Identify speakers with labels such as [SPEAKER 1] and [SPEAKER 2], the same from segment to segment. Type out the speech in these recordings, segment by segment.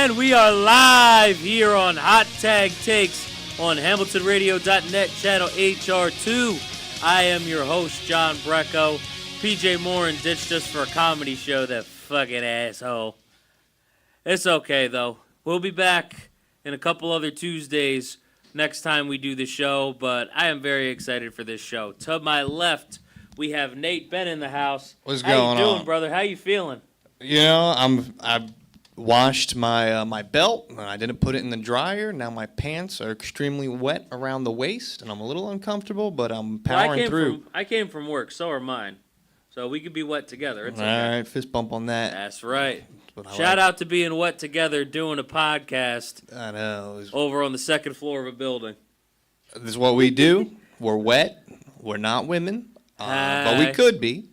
[SPEAKER 1] And we are live here on Hot Tag Takes on HamiltonRadio.net, channel HR2. I am your host, John BRECKO. PJ MORIN ditched us for a comedy show, that fucking asshole. It's okay, though. We'll be back in a couple other Tuesdays next time we do the show, but I am very excited for this show. To my left, we have Nate Ben in the house.
[SPEAKER 2] What's going on?
[SPEAKER 1] How you doing, brother? How you feeling?
[SPEAKER 2] You know, I washed my belt and I didn't put it in the dryer. Now my pants are extremely wet around the waist and I'm a little uncomfortable, but I'm powering through.
[SPEAKER 1] I came from work, so are mine. So we could be wet together. It's
[SPEAKER 2] all
[SPEAKER 1] okay.
[SPEAKER 2] Right, fist bump on that.
[SPEAKER 1] That's right. Shout out to being wet together doing a podcast.
[SPEAKER 2] I know.
[SPEAKER 1] Over on the second floor of a building.
[SPEAKER 2] This is what we do. We're wet. We're not women. But we could be.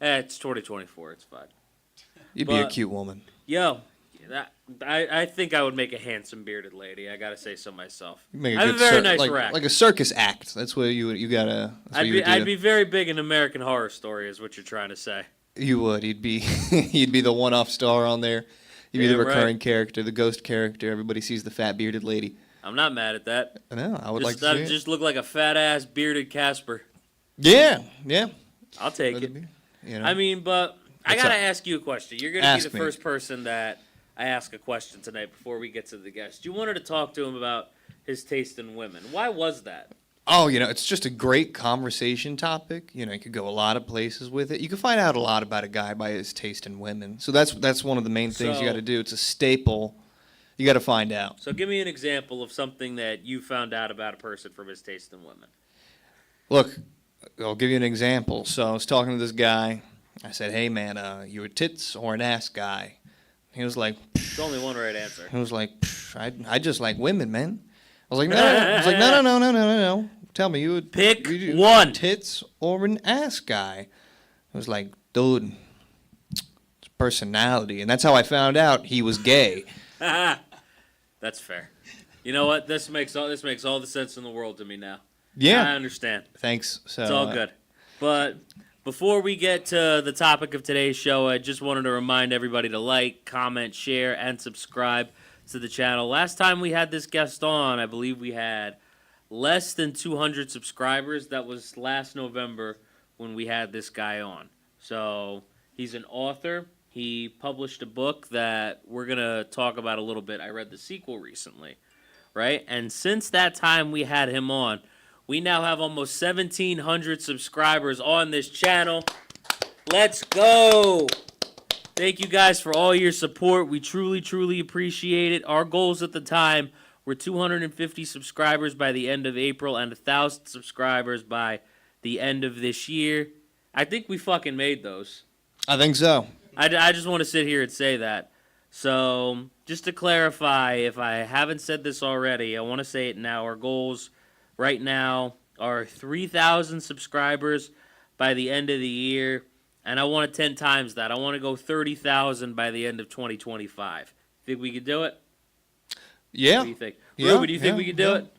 [SPEAKER 1] It's 2024. It's fine.
[SPEAKER 2] You'd be a cute woman.
[SPEAKER 1] Yo, I think I would make a handsome bearded lady. I gotta say so myself.
[SPEAKER 2] I
[SPEAKER 1] have a very nice
[SPEAKER 2] rack. Like a circus act. That's what you gotta.
[SPEAKER 1] I'd be very big in American Horror Story, is what you're trying to say.
[SPEAKER 2] You would. You'd be the one-off star on there. You'd be the recurring character, the ghost character. Everybody sees the fat bearded lady.
[SPEAKER 1] I'm not mad at that.
[SPEAKER 2] I know. I would like to see it.
[SPEAKER 1] Just look like a fat ass bearded Casper.
[SPEAKER 2] Yeah.
[SPEAKER 1] I'll take it.
[SPEAKER 2] You know.
[SPEAKER 1] I mean, but I gotta ask you a question. You're gonna be the first person that I ask a question tonight before we get to the guest. You wanted to talk to him about his taste in women. Why was that?
[SPEAKER 2] Oh, it's just a great conversation topic. You could go a lot of places with it. You can find out a lot about a guy by his taste in women. So that's one of the main things you got to do. It's a staple. You got to find out.
[SPEAKER 1] So give me an example of something that you found out about a person from his taste in women.
[SPEAKER 2] Look, I'll give you an example. So I was talking to this guy. I said, "Hey, man, you a tits or an ass guy?" He was like,
[SPEAKER 1] "There's only one right answer."
[SPEAKER 2] He was like, I just like women, man." I was like, no. Tell me, you would
[SPEAKER 1] pick one.
[SPEAKER 2] Tits or an ass guy? I was like, dude, it's personality, and that's how I found out he was gay.
[SPEAKER 1] That's fair. You know what? This makes all the sense in the world to me now.
[SPEAKER 2] Yeah,
[SPEAKER 1] I understand.
[SPEAKER 2] Thanks. So
[SPEAKER 1] it's all good. But before we get to the topic of today's show, I just wanted to remind everybody to like, comment, share, and subscribe to the channel. Last time we had this guest on, I believe we had less than 200 subscribers. That was last November when we had this guy on. So he's an author. He published a book that we're going to talk about a little bit. I read the sequel recently, right? And since that time we had him on, we now have almost 1,700 subscribers on this channel. Let's go! Thank you guys for all your support. We truly, truly appreciate it. Our goals at the time were 250 subscribers by the end of April and 1,000 subscribers by the end of this year. I think we fucking made those.
[SPEAKER 2] I think so.
[SPEAKER 1] I just want to sit here and say that. So, just to clarify, if I haven't said this already, I want to say it now. Our goals right now are 3,000 subscribers by the end of the year. And I want to 10 times that. I want to go 30,000 by the end of 2025. Think we could do it?
[SPEAKER 2] Yeah.
[SPEAKER 1] What do you think? Ruben, do you think we could do it?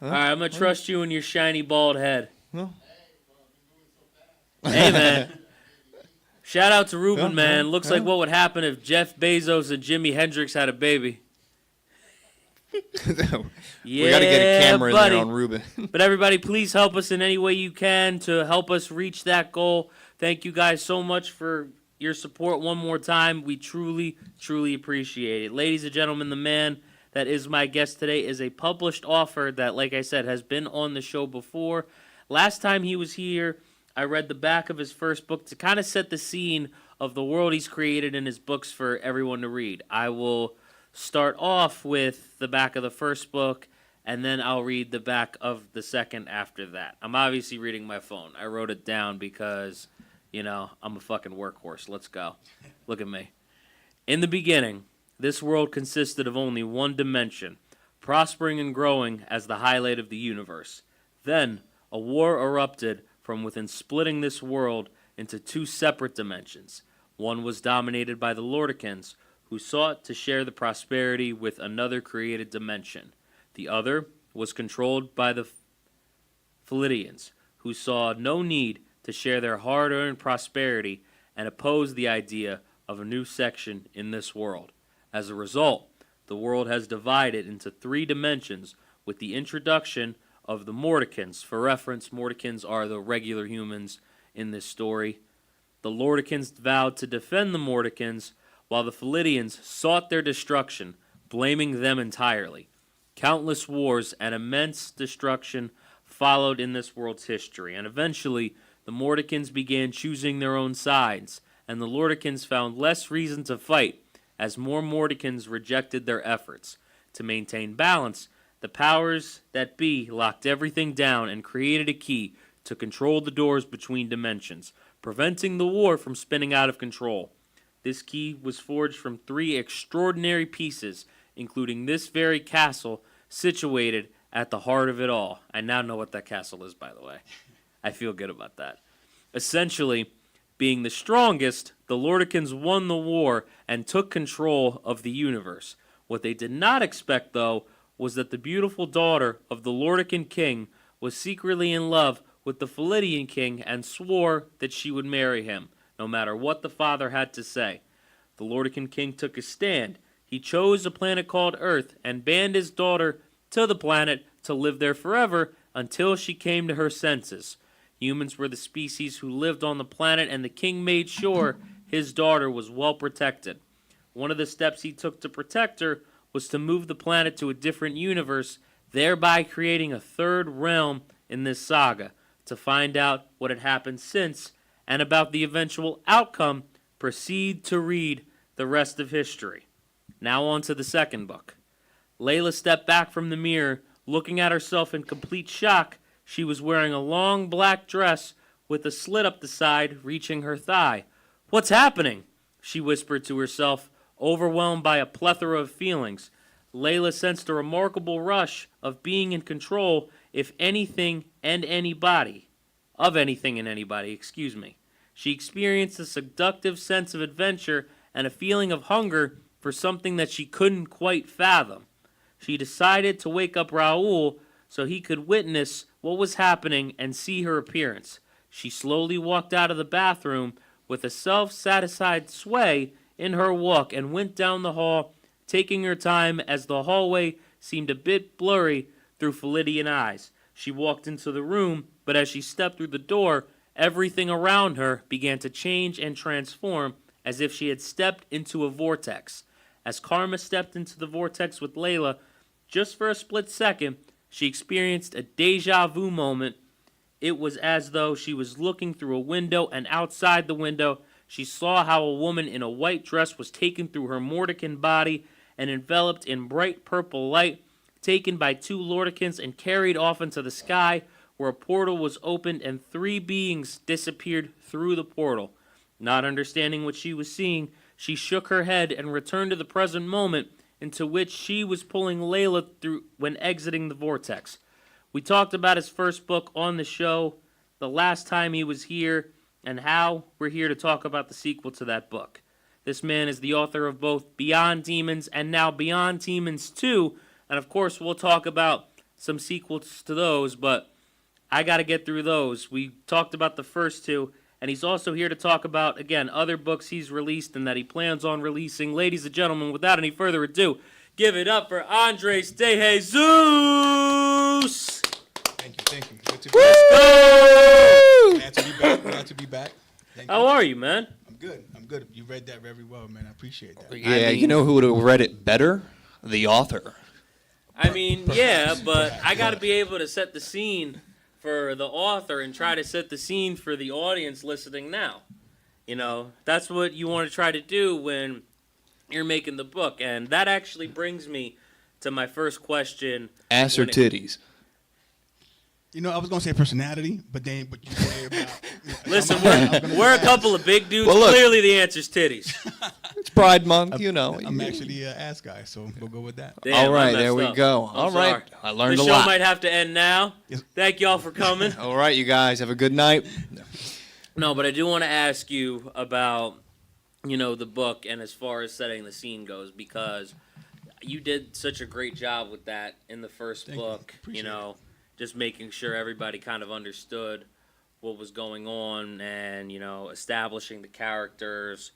[SPEAKER 1] All right, I'm going to trust you and your shiny bald head. Hey, man. Shout out to Ruben, man. Looks like what would happen if Jeff Bezos and Jimi Hendrix had a baby.
[SPEAKER 2] We got to get a camera in there on Ruben.
[SPEAKER 1] But everybody, please help us in any way you can to help us reach that goal. Thank you guys so much for your support one more time. We truly, truly appreciate it. Ladies and gentlemen, the man that is my guest today is a published author that, like I said, has been on the show before. Last time he was here, I read the back of his first book to kind of set the scene of the world he's created in his books for everyone to read. I will start off with the back of the first book, and then I'll read the back of the second after that. I'm obviously reading my phone. I wrote it down because, I'm a fucking workhorse. Let's go. Look at me. In the beginning, this world consisted of only one dimension, prospering and growing as the highlight of the universe. Then, a war erupted from within, splitting this world into two separate dimensions. One was dominated by the Lordicans, who sought to share the prosperity with another created dimension. The other was controlled by the Philidians, who saw no need to share their hard-earned prosperity and opposed the idea of a new section in this world. As a result, the world has divided into 3 dimensions with the introduction of the Mordicans. For reference, Mordicans are the regular humans in this story. The Lordicans vowed to defend the Mordicans, while the Philidians sought their destruction, blaming them entirely. Countless wars and immense destruction followed in this world's history, and eventually the Mordicans began choosing their own sides, and the Lordicans found less reason to fight as more Mordicans rejected their efforts. To maintain balance, the powers that be locked everything down and created a key to control the doors between dimensions, preventing the war from spinning out of control. This key was forged from 3 extraordinary pieces, including this very castle situated at the heart of it all. I now know what that castle is, by the way. I feel good about that. Essentially, being the strongest, the Lordicans won the war and took control of the universe. What they did not expect, though, was that the beautiful daughter of the Lordican king was secretly in love with the Philidian king and swore that she would marry him, no matter what the father had to say. The Lordican king took a stand. He chose a planet called Earth and banned his daughter to the planet to live there forever until she came to her senses. Humans were the species who lived on the planet, and the king made sure his daughter was well protected. One of the steps he took to protect her was to move the planet to a different universe, thereby creating a 3rd realm in this saga. To find out what had happened since and about the eventual outcome, proceed to read the rest of history. Now on to the 2nd book. Layla stepped back from the mirror, looking at herself in complete shock. She was wearing a long black dress with a slit up the side reaching her thigh. "What's happening?" she whispered to herself, overwhelmed by a plethora of feelings. Layla sensed a remarkable rush of being in control of anything and anybody. She experienced a seductive sense of adventure and a feeling of hunger for something that she couldn't quite fathom. She decided to wake up Raoul so he could witness what was happening and see her appearance. She slowly walked out of the bathroom with a self-satisfied sway in her walk and went down the hall, taking her time as the hallway seemed a bit blurry through Philidian eyes. She walked into the room, but as she stepped through the door, everything around her began to change and transform as if she had stepped into a vortex. As Karma stepped into the vortex with Layla, just for a split second, she experienced a deja vu moment. It was as though she was looking through a window, and outside the window, she saw how a woman in a white dress was taken through her Mordican body and enveloped in bright purple light, taken by 2 Lordicans and carried off into the sky, where a portal was opened and 3 beings disappeared through the portal. Not understanding what she was seeing, she shook her head and returned to the present moment into which she was pulling Layla through when exiting the vortex. We talked about his first book on the show the last time he was here, and how we're here to talk about the sequel to that book. This man is the author of both Beyond Demons and now Beyond Demons 2, and of course we'll talk about some sequels to those, but I gotta get through those. We talked about the first 2, and he's also here to talk about, again, other books he's released and that he plans on releasing. Ladies and gentlemen, without any further ado, give it up for Andres De Jesus!
[SPEAKER 3] Thank you. Good to be back. Glad to be back.
[SPEAKER 1] How are you, man?
[SPEAKER 3] I'm good. You read that very well, man. I appreciate that.
[SPEAKER 2] Yeah, you know who would have read it better? The author.
[SPEAKER 1] I mean, yeah, but I got to be able to set the scene for the author and try to set the scene for the audience listening now. You know, that's what you want to try to do when you're making the book. And that actually brings me to my first question.
[SPEAKER 2] Ass or titties?
[SPEAKER 3] You know, I was gonna say personality, but you say about.
[SPEAKER 1] Listen, we're a couple of big dudes.
[SPEAKER 2] Well, look,
[SPEAKER 1] clearly, the answer's titties.
[SPEAKER 2] It's Pride Month, you know.
[SPEAKER 3] I'm actually an ass guy, so we'll go with that.
[SPEAKER 1] Damn,
[SPEAKER 2] all right,
[SPEAKER 1] I
[SPEAKER 2] there we
[SPEAKER 1] messed up.
[SPEAKER 2] go.
[SPEAKER 1] I'm
[SPEAKER 2] All right,
[SPEAKER 1] sorry.
[SPEAKER 2] I learned
[SPEAKER 1] the
[SPEAKER 2] a
[SPEAKER 1] show
[SPEAKER 2] lot.
[SPEAKER 1] might have to end now.
[SPEAKER 3] Yes.
[SPEAKER 1] Thank y'all for coming.
[SPEAKER 2] All right, you guys have a good night.
[SPEAKER 1] No, but I do want to ask you about, you know, the book and as far as setting the scene goes, because you did such a great job with that in the first book. You know, just making sure everybody kind of understood what was going on and, you know, establishing the characters,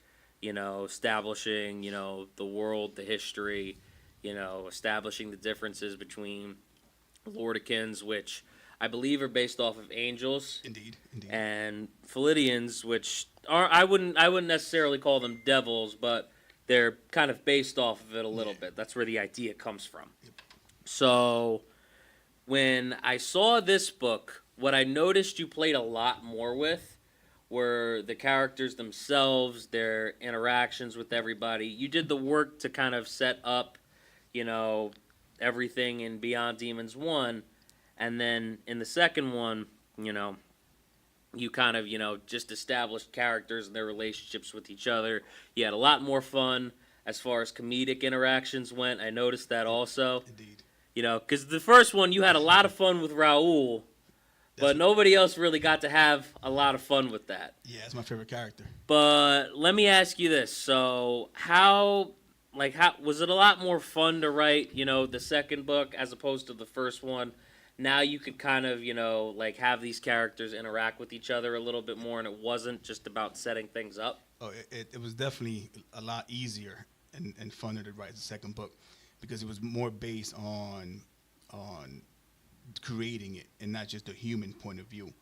[SPEAKER 1] establishing, the world, the history, establishing the differences between Lordicans, which I believe are based off of angels,
[SPEAKER 3] Indeed.
[SPEAKER 1] and Philidians, which are I wouldn't necessarily call them devils, but they're kind of based off of it a little bit. That's where the idea comes from. So when I saw this book, what I noticed you played a lot more with were the characters themselves, their interactions with everybody. You did the work to kind of set up, everything in Beyond Demons 1, and then in the second one, you kind of, just established characters and their relationships with each other. You had a lot more fun as far as comedic interactions went. I noticed that also.
[SPEAKER 3] Indeed.
[SPEAKER 1] Because the first one, you had a lot of fun with Raul, but nobody else really got to have a lot of fun with that.
[SPEAKER 3] Yeah, that's my favorite character.
[SPEAKER 1] But let me ask you this. So how was it a lot more fun to write, the second book as opposed to the first one? Now you could kind of, have these characters interact with each other a little bit more, and it wasn't just about setting things up?
[SPEAKER 3] Oh, it was definitely a lot easier and funner to write the second book because it was more based on creating it and not just the human point of view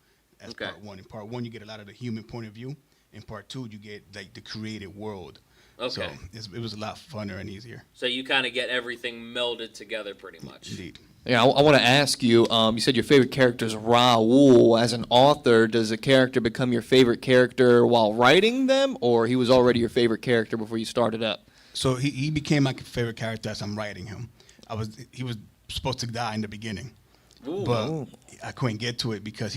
[SPEAKER 3] as part one. In part one, you get a lot of the human point of view. In part two, you get the created world.
[SPEAKER 1] Okay.
[SPEAKER 3] So it was a lot funner and easier.
[SPEAKER 1] So you kind of get everything melded together pretty much.
[SPEAKER 3] Indeed.
[SPEAKER 2] Yeah, I want to ask you. You said your favorite character is Raul. As an author, does a character become your favorite character while writing them, or he was already your favorite character before you started up?
[SPEAKER 3] So he became my favorite character as I'm writing him. He was supposed to die in the beginning, but I couldn't get to it because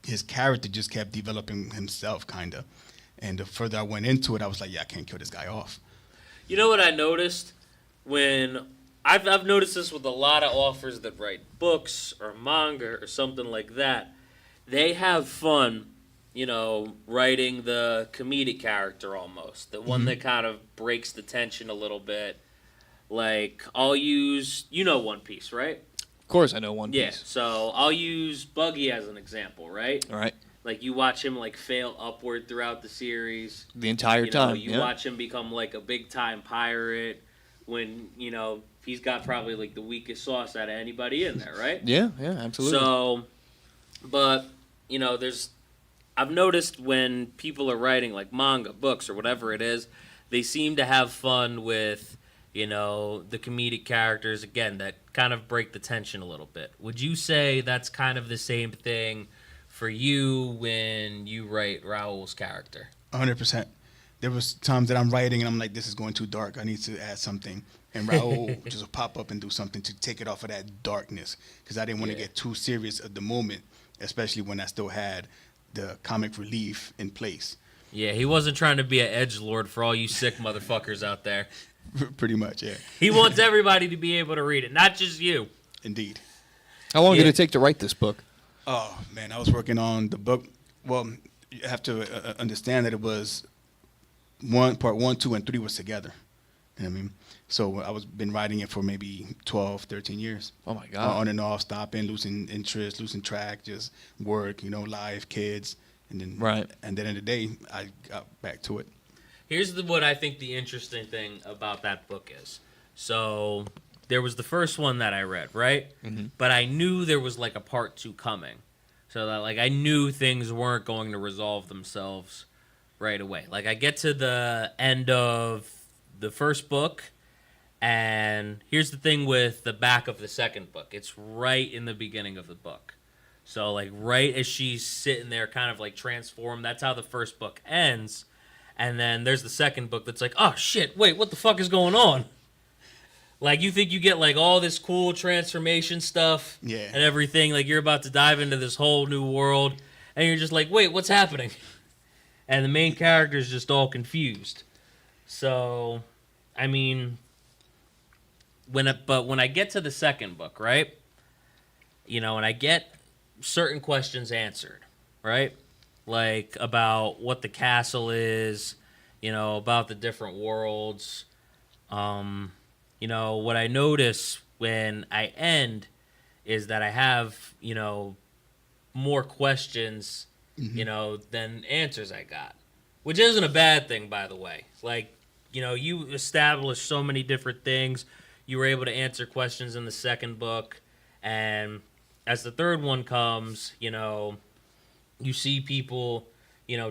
[SPEAKER 3] his character just kept developing himself, kind of. And the further I went into it, I was like, yeah, I can't kill this guy off.
[SPEAKER 1] You know what I noticed when I've noticed this with a lot of authors that write books or manga or something like that. They have fun, writing the comedic character almost, the one that kind of breaks the tension a little bit. Like I'll use, One Piece, right?
[SPEAKER 2] Of course, I know One Piece.
[SPEAKER 1] Yeah. So I'll use Buggy as an example, right?
[SPEAKER 2] All right.
[SPEAKER 1] Like you watch him fail upward throughout the series.
[SPEAKER 2] The entire time.
[SPEAKER 1] You watch him become a big time pirate when, he's got probably the weakest sauce out of anybody in there, right?
[SPEAKER 2] Yeah, absolutely.
[SPEAKER 1] So, but, I've noticed when people are writing manga, books, or whatever it is, they seem to have fun with, the comedic characters, again, that kind of break the tension a little bit. Would you say that's kind of the same thing for you when you write Raul's character?
[SPEAKER 3] 100%. There was times that I'm writing and I'm like, this is going too dark. I need to add something. And Raul just pop up and do something to take it off of that darkness because I didn't want to get too serious at the moment, especially when I still had the comic relief in place.
[SPEAKER 1] Yeah, he wasn't trying to be an edgelord for all you sick motherfuckers out there.
[SPEAKER 3] Pretty much, yeah.
[SPEAKER 1] He wants everybody to be able to read it, not just you.
[SPEAKER 3] Indeed.
[SPEAKER 2] How long did it take to write this book?
[SPEAKER 3] Oh, man, I was working on the book. Well, you have to understand that it was part 1, 2, and 3 was together. You know what I mean? So I was been writing it for maybe 12, 13 years.
[SPEAKER 2] Oh, my God.
[SPEAKER 3] On and off, stopping, losing interest, losing track, just work, life, kids. And then,
[SPEAKER 2] right.
[SPEAKER 3] And then in the day, I got back to it.
[SPEAKER 1] Here's what I think the interesting thing about that book is. So there was the first one that I read, right? Mm-hmm. But I knew there was a part 2 coming. So that I knew things weren't going to resolve themselves right away. I get to the end of the first book, and here's the thing with the back of the second book. It's right in the beginning of the book. So right as she's sitting there kind of transformed, that's how the first book ends. And then there's the second book that's oh shit, wait, what the fuck is going on? You think you get all this cool transformation stuff and everything, you're about to dive into this whole new world, and you're just wait, what's happening? And the main character's just all confused. So, I mean, when I get to the second book, right? And I get certain questions answered, right? About what the castle is, about the different worlds. What I notice when I end is that I have, more questions, than answers I got. Which isn't a bad thing, by the way. Like, you established so many different things. You were able to answer questions in the second book. And as the third one comes, you see people,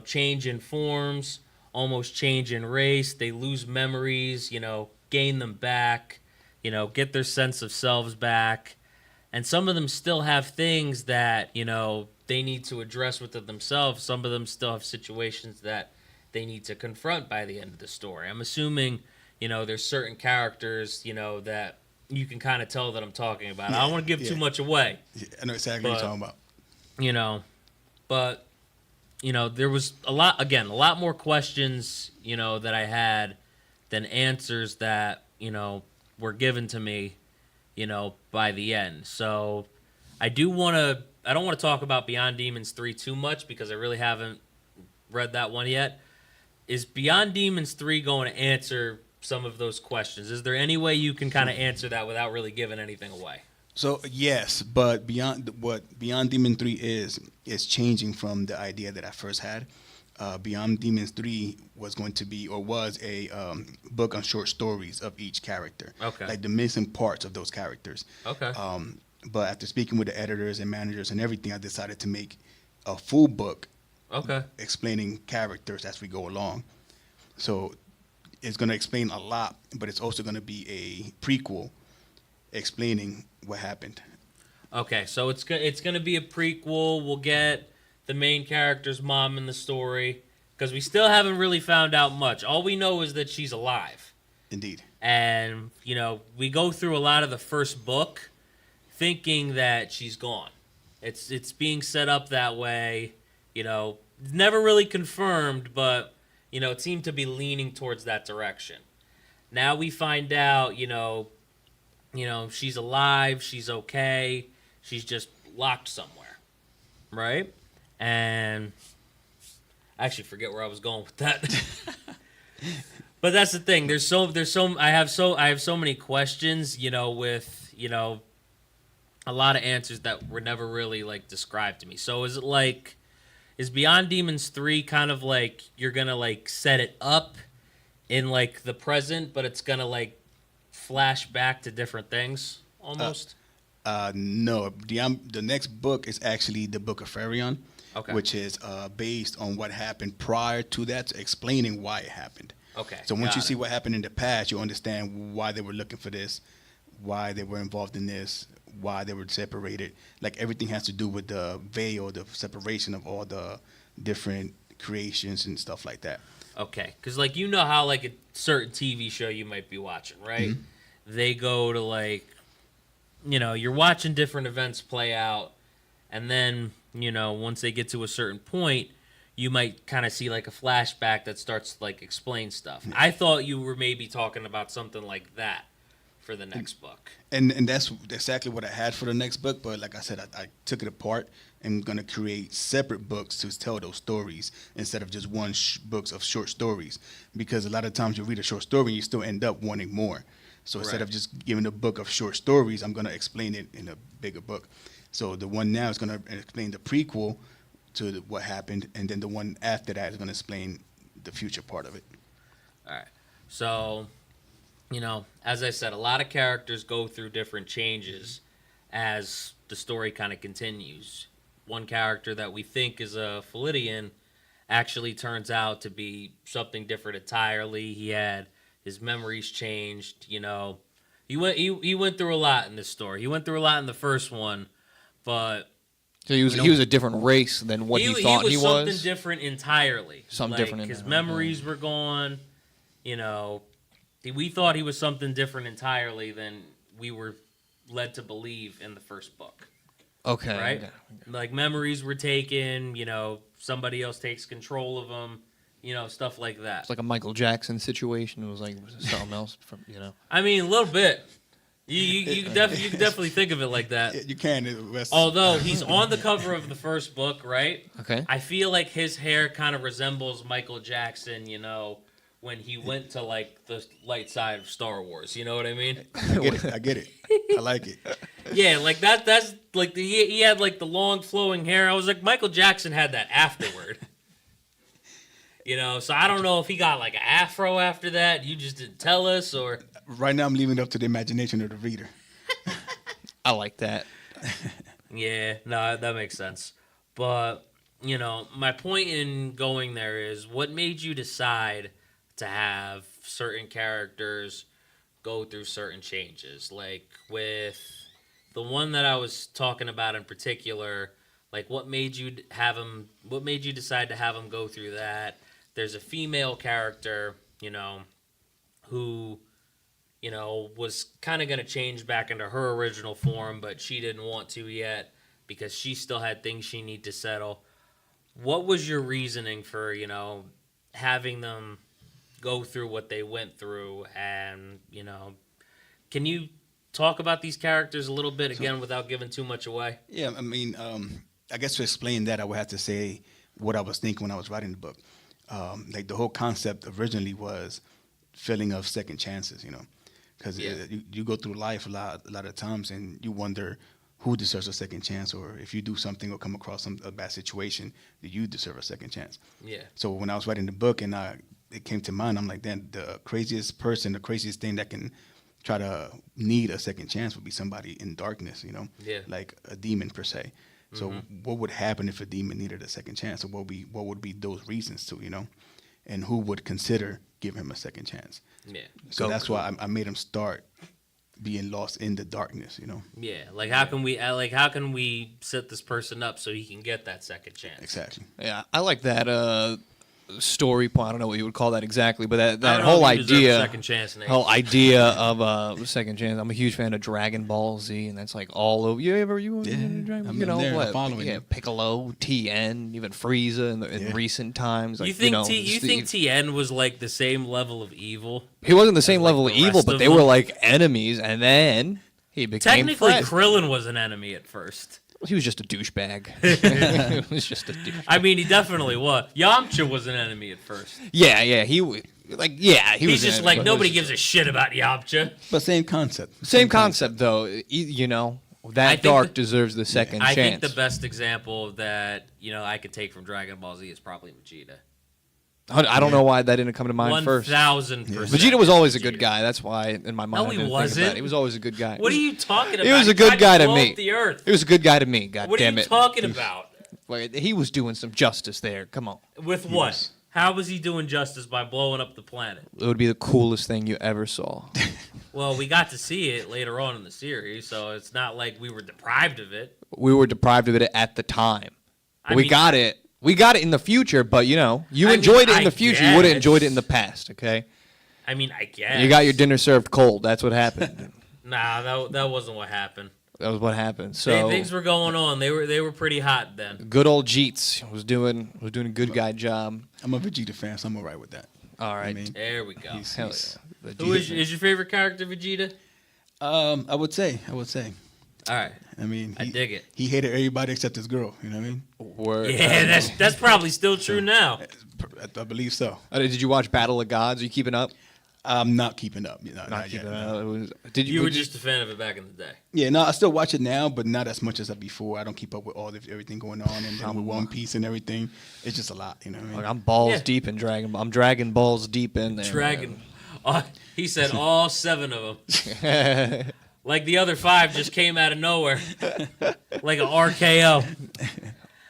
[SPEAKER 1] change in forms, almost change in race. They lose memories, gain them back, get their sense of selves back. And some of them still have things that, they need to address within themselves. Some of them still have situations that they need to confront by the end of the story. I'm assuming, there's certain characters, that you can kind of tell that I'm talking about. I don't want to give too much away.
[SPEAKER 3] Yeah, I know exactly what you're talking about.
[SPEAKER 1] But, there was a lot more questions, that I had than answers that, were given to me, by the end. So I don't want to talk about Beyond Demons 3 too much because I really haven't read that one yet. Is Beyond Demons 3 going to answer some of those questions? Is there any way you can kind of answer that without really giving anything away?
[SPEAKER 3] So yes, but Beyond Demon 3 is changing from the idea that I first had. Beyond Demons 3 was going to be, or was, a book on short stories of each character.
[SPEAKER 1] Okay.
[SPEAKER 3] Like the missing parts of those characters.
[SPEAKER 1] Okay.
[SPEAKER 3] But after speaking with the editors and managers and everything, I decided to make a full book.
[SPEAKER 1] Okay.
[SPEAKER 3] Explaining characters as we go along. So it's going to explain a lot, but it's also going to be a prequel explaining what happened.
[SPEAKER 1] Okay, so it's going to be a prequel. We'll get the main character's mom in the story because we still haven't really found out much. All we know is that she's alive.
[SPEAKER 3] Indeed.
[SPEAKER 1] And, we go through a lot of the first book thinking that she's gone. It's being set up that way, never really confirmed, but, it seemed to be leaning towards that direction. Now we find out, she's alive, she's okay, she's just locked somewhere, right? And I actually forget where I was going with that. But that's the thing. I have so many questions, with, a lot of answers that were never really like described to me. So is Beyond Demons 3 kind of like you're going to like set it up in like the present, but it's going to like flash back to different things almost?
[SPEAKER 3] No, the next book is actually the Book of Pharaon,
[SPEAKER 1] Okay.
[SPEAKER 3] which is based on what happened prior to that, explaining why it happened.
[SPEAKER 1] Okay.
[SPEAKER 3] So once
[SPEAKER 1] got
[SPEAKER 3] you
[SPEAKER 1] it.
[SPEAKER 3] see what happened in the past, you understand why they were looking for this, why they were involved in this, why they were separated. Like everything has to do with the veil, the separation of all the different creations and stuff like that.
[SPEAKER 1] Okay, because like how like a certain TV show you might be watching, right?
[SPEAKER 3] Mm-hmm.
[SPEAKER 1] They go to like, you're watching different events play out, and then once they get to a certain point, you might kind of see like a flashback that starts to like explain stuff. I thought you were maybe talking about something like that for the next book.
[SPEAKER 3] And that's exactly what I had for the next book. But like I said, I took it apart and I'm going to create separate books to tell those stories instead of just one books of short stories. Because a lot of times you read a short story and you still end up wanting more. So instead
[SPEAKER 1] Right.
[SPEAKER 3] of just giving a book of short stories, I'm going to explain it in a bigger book. So the one now is going to explain the prequel to what happened. And then the one after that is going to explain the future part of it.
[SPEAKER 1] All right. So, as I said, a lot of characters go through different changes as the story kind of continues. One character that we think is a Philidian actually turns out to be something different entirely. He had his memories changed, He went through a lot in this story. He went through a lot in the first one, but
[SPEAKER 2] So he was a different race than what he thought he was.
[SPEAKER 1] something different entirely.
[SPEAKER 2] Something different
[SPEAKER 1] His
[SPEAKER 2] entirely.
[SPEAKER 1] memories were gone. We thought he was something different entirely than we were led to believe in the first book.
[SPEAKER 2] Okay.
[SPEAKER 1] Right?
[SPEAKER 2] Okay.
[SPEAKER 1] Like memories were taken. Somebody else takes control of them. Stuff like that.
[SPEAKER 2] It's like a Michael Jackson situation. It was like something else from.
[SPEAKER 1] I mean, a little bit. You can definitely think of it like that.
[SPEAKER 3] You can.
[SPEAKER 1] Although he's on the cover of the first book, right?
[SPEAKER 2] Okay.
[SPEAKER 1] I feel like his hair kind of resembles Michael Jackson, when he went to like the light side of Star Wars. You know what I mean?
[SPEAKER 3] I get it. I like it.
[SPEAKER 1] Yeah, like that's like he had like the long flowing hair. I was like, Michael Jackson had that afterward. You know, so I don't know if he got like an afro after that. You just didn't tell us, or
[SPEAKER 3] Right now, I'm leaving it up to the imagination of the reader.
[SPEAKER 2] I like that.
[SPEAKER 1] yeah, no, that makes sense. But you know, my point in going there is, what made you decide to have certain characters go through certain changes? Like with the one that I was talking about in particular, like what made you have him? What made you decide to have him go through that? There's a female character, you know, who, you know, was kind of going to change back into her original form, but she didn't want to yet because she still had things she need to settle. What was your reasoning for, you know, having them go through what they went through? And, you know, can you talk about these characters a little bit again without giving too much away?
[SPEAKER 3] Yeah, I mean, I guess to explain that, I would have to say what I was thinking when I was writing the book. Like the whole concept originally was feeling of second chances, you know, because you go through life a lot of times and you wonder who deserves a second chance, or if you do something or come across a bad situation, do you deserve a second chance?
[SPEAKER 1] Yeah.
[SPEAKER 3] So when I was writing the book and it came to mind, I'm like, then the craziest person, the craziest thing that can try to need a second chance would be somebody in darkness, you know, like a demon per se. So what would happen if a demon needed a second chance? Or what would be those reasons to, you know? And who would consider giving him a second chance?
[SPEAKER 1] Yeah.
[SPEAKER 3] So that's why I made him start being lost in the darkness, you know?
[SPEAKER 1] Yeah. Like how can we set this person up so he can get that second chance?
[SPEAKER 3] Exactly.
[SPEAKER 2] Yeah, I like that story point. I don't know what you would call that exactly, but
[SPEAKER 1] I
[SPEAKER 2] that
[SPEAKER 1] don't know
[SPEAKER 2] whole
[SPEAKER 1] if you deserve a
[SPEAKER 2] idea,
[SPEAKER 1] second chance, Nate.
[SPEAKER 2] whole idea of second chance. I'm a huge fan of Dragon Ball Z, and that's like all over. You
[SPEAKER 3] I'm
[SPEAKER 2] you know
[SPEAKER 3] there,
[SPEAKER 2] what?
[SPEAKER 3] following
[SPEAKER 2] Yeah,
[SPEAKER 3] you.
[SPEAKER 2] Piccolo, Tien, even Frieza in recent times. Like,
[SPEAKER 1] You think
[SPEAKER 2] know,
[SPEAKER 1] you think Tien was like the same level of evil?
[SPEAKER 2] he wasn't the same
[SPEAKER 1] like
[SPEAKER 2] level
[SPEAKER 1] the
[SPEAKER 2] of evil,
[SPEAKER 1] rest
[SPEAKER 2] but
[SPEAKER 1] of
[SPEAKER 2] they
[SPEAKER 1] them?
[SPEAKER 2] were like enemies, and then he became
[SPEAKER 1] Technically,
[SPEAKER 2] friends.
[SPEAKER 1] Krillin was an enemy at first.
[SPEAKER 2] He was just a douchebag. He was just a douchebag.
[SPEAKER 1] I mean, he definitely was. Yamcha was an enemy at first.
[SPEAKER 2] Yeah, he was he was
[SPEAKER 1] He's just
[SPEAKER 2] an
[SPEAKER 1] like,
[SPEAKER 2] enemy.
[SPEAKER 1] nobody gives a shit about Yamcha.
[SPEAKER 3] But same concept.
[SPEAKER 2] Same concept, though. You know, that
[SPEAKER 1] think
[SPEAKER 2] dark deserves the second
[SPEAKER 1] I
[SPEAKER 2] chance.
[SPEAKER 1] think the best example that, you know, I could take from Dragon Ball Z is probably Vegeta.
[SPEAKER 2] I don't know why that didn't come to mind first.
[SPEAKER 1] 1000%.
[SPEAKER 2] Vegeta was always a good guy. That's why in my mind.
[SPEAKER 1] No,
[SPEAKER 2] I
[SPEAKER 1] he
[SPEAKER 2] didn't think
[SPEAKER 1] wasn't.
[SPEAKER 2] about it. He was always a good guy.
[SPEAKER 1] What are you talking about?
[SPEAKER 2] He was a
[SPEAKER 1] tried
[SPEAKER 2] good guy to
[SPEAKER 1] blow
[SPEAKER 2] me.
[SPEAKER 1] up the earth.
[SPEAKER 2] He was a good guy to me. God
[SPEAKER 1] What are
[SPEAKER 2] damn
[SPEAKER 1] you
[SPEAKER 2] it.
[SPEAKER 1] talking about?
[SPEAKER 2] Like, he was doing some justice there. Come on.
[SPEAKER 1] With what? How was he doing justice by blowing up the planet?
[SPEAKER 2] It would be the coolest thing you ever saw.
[SPEAKER 1] Well, we got to see it later on in the series, so it's not like we were deprived of it.
[SPEAKER 2] We were deprived of it at the time. But
[SPEAKER 1] I
[SPEAKER 2] we
[SPEAKER 1] mean-
[SPEAKER 2] got it. We got it in the future, but you know, you
[SPEAKER 1] I mean,
[SPEAKER 2] enjoyed it in
[SPEAKER 1] I
[SPEAKER 2] the future. You would have
[SPEAKER 1] guess.
[SPEAKER 2] enjoyed it in the past, okay?
[SPEAKER 1] I mean, I guess.
[SPEAKER 2] You got your dinner served cold. That's what happened.
[SPEAKER 1] Nah, that wasn't what happened.
[SPEAKER 2] That was what happened. So
[SPEAKER 1] Things were going on. They were pretty hot then.
[SPEAKER 2] good old Jeets was doing a good guy job.
[SPEAKER 3] I'm a Vegeta fan, so I'm all right with that.
[SPEAKER 2] All right.
[SPEAKER 3] I mean,
[SPEAKER 1] There we go.
[SPEAKER 2] Hell yeah.
[SPEAKER 1] Who is your favorite character, Vegeta?
[SPEAKER 3] I would say.
[SPEAKER 1] All right.
[SPEAKER 3] I mean,
[SPEAKER 1] I dig it.
[SPEAKER 3] He hated everybody except his girl. You know what I mean?
[SPEAKER 2] Word.
[SPEAKER 1] Yeah, that's probably still true now.
[SPEAKER 3] I believe so.
[SPEAKER 2] Did you watch Battle of Gods? Are you keeping up?
[SPEAKER 3] I'm not keeping up. Not
[SPEAKER 2] Not
[SPEAKER 3] yet.
[SPEAKER 2] keeping
[SPEAKER 3] no.
[SPEAKER 2] up. Did
[SPEAKER 1] You were
[SPEAKER 2] would
[SPEAKER 1] just a fan of it back in the day.
[SPEAKER 3] Yeah, no, I still watch it now, but not as much as I before. I don't keep up with everything going on, and then with One Piece and everything. It's just a lot, you know what I mean?
[SPEAKER 2] Like, I'm balls
[SPEAKER 1] Yeah.
[SPEAKER 2] deep in Dragon Ball. I'm Dragon Balls deep in there.
[SPEAKER 1] Dragon. He said all 7 of them.
[SPEAKER 2] Man.
[SPEAKER 1] Like the other 5 just came out of nowhere. Like an RKO.